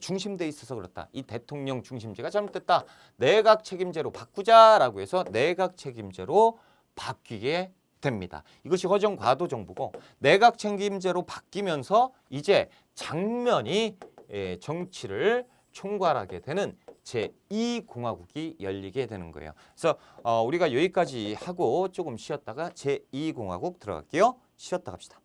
중심돼 있어서 그렇다. 이 대통령 중심제가 잘못됐다. 내각 책임제로 바꾸자라고 해서 내각 책임제로 바뀌게 됩니다. 이것이 허정 과도 정부고 내각 책임제로 바뀌면서 이제 장면이 정치를 총괄하게 되는 제2공화국이 열리게 되는 거예요. 그래서 우리가 여기까지 하고 조금 쉬었다가 제2공화국 들어갈게요. 쉬었다 갑시다.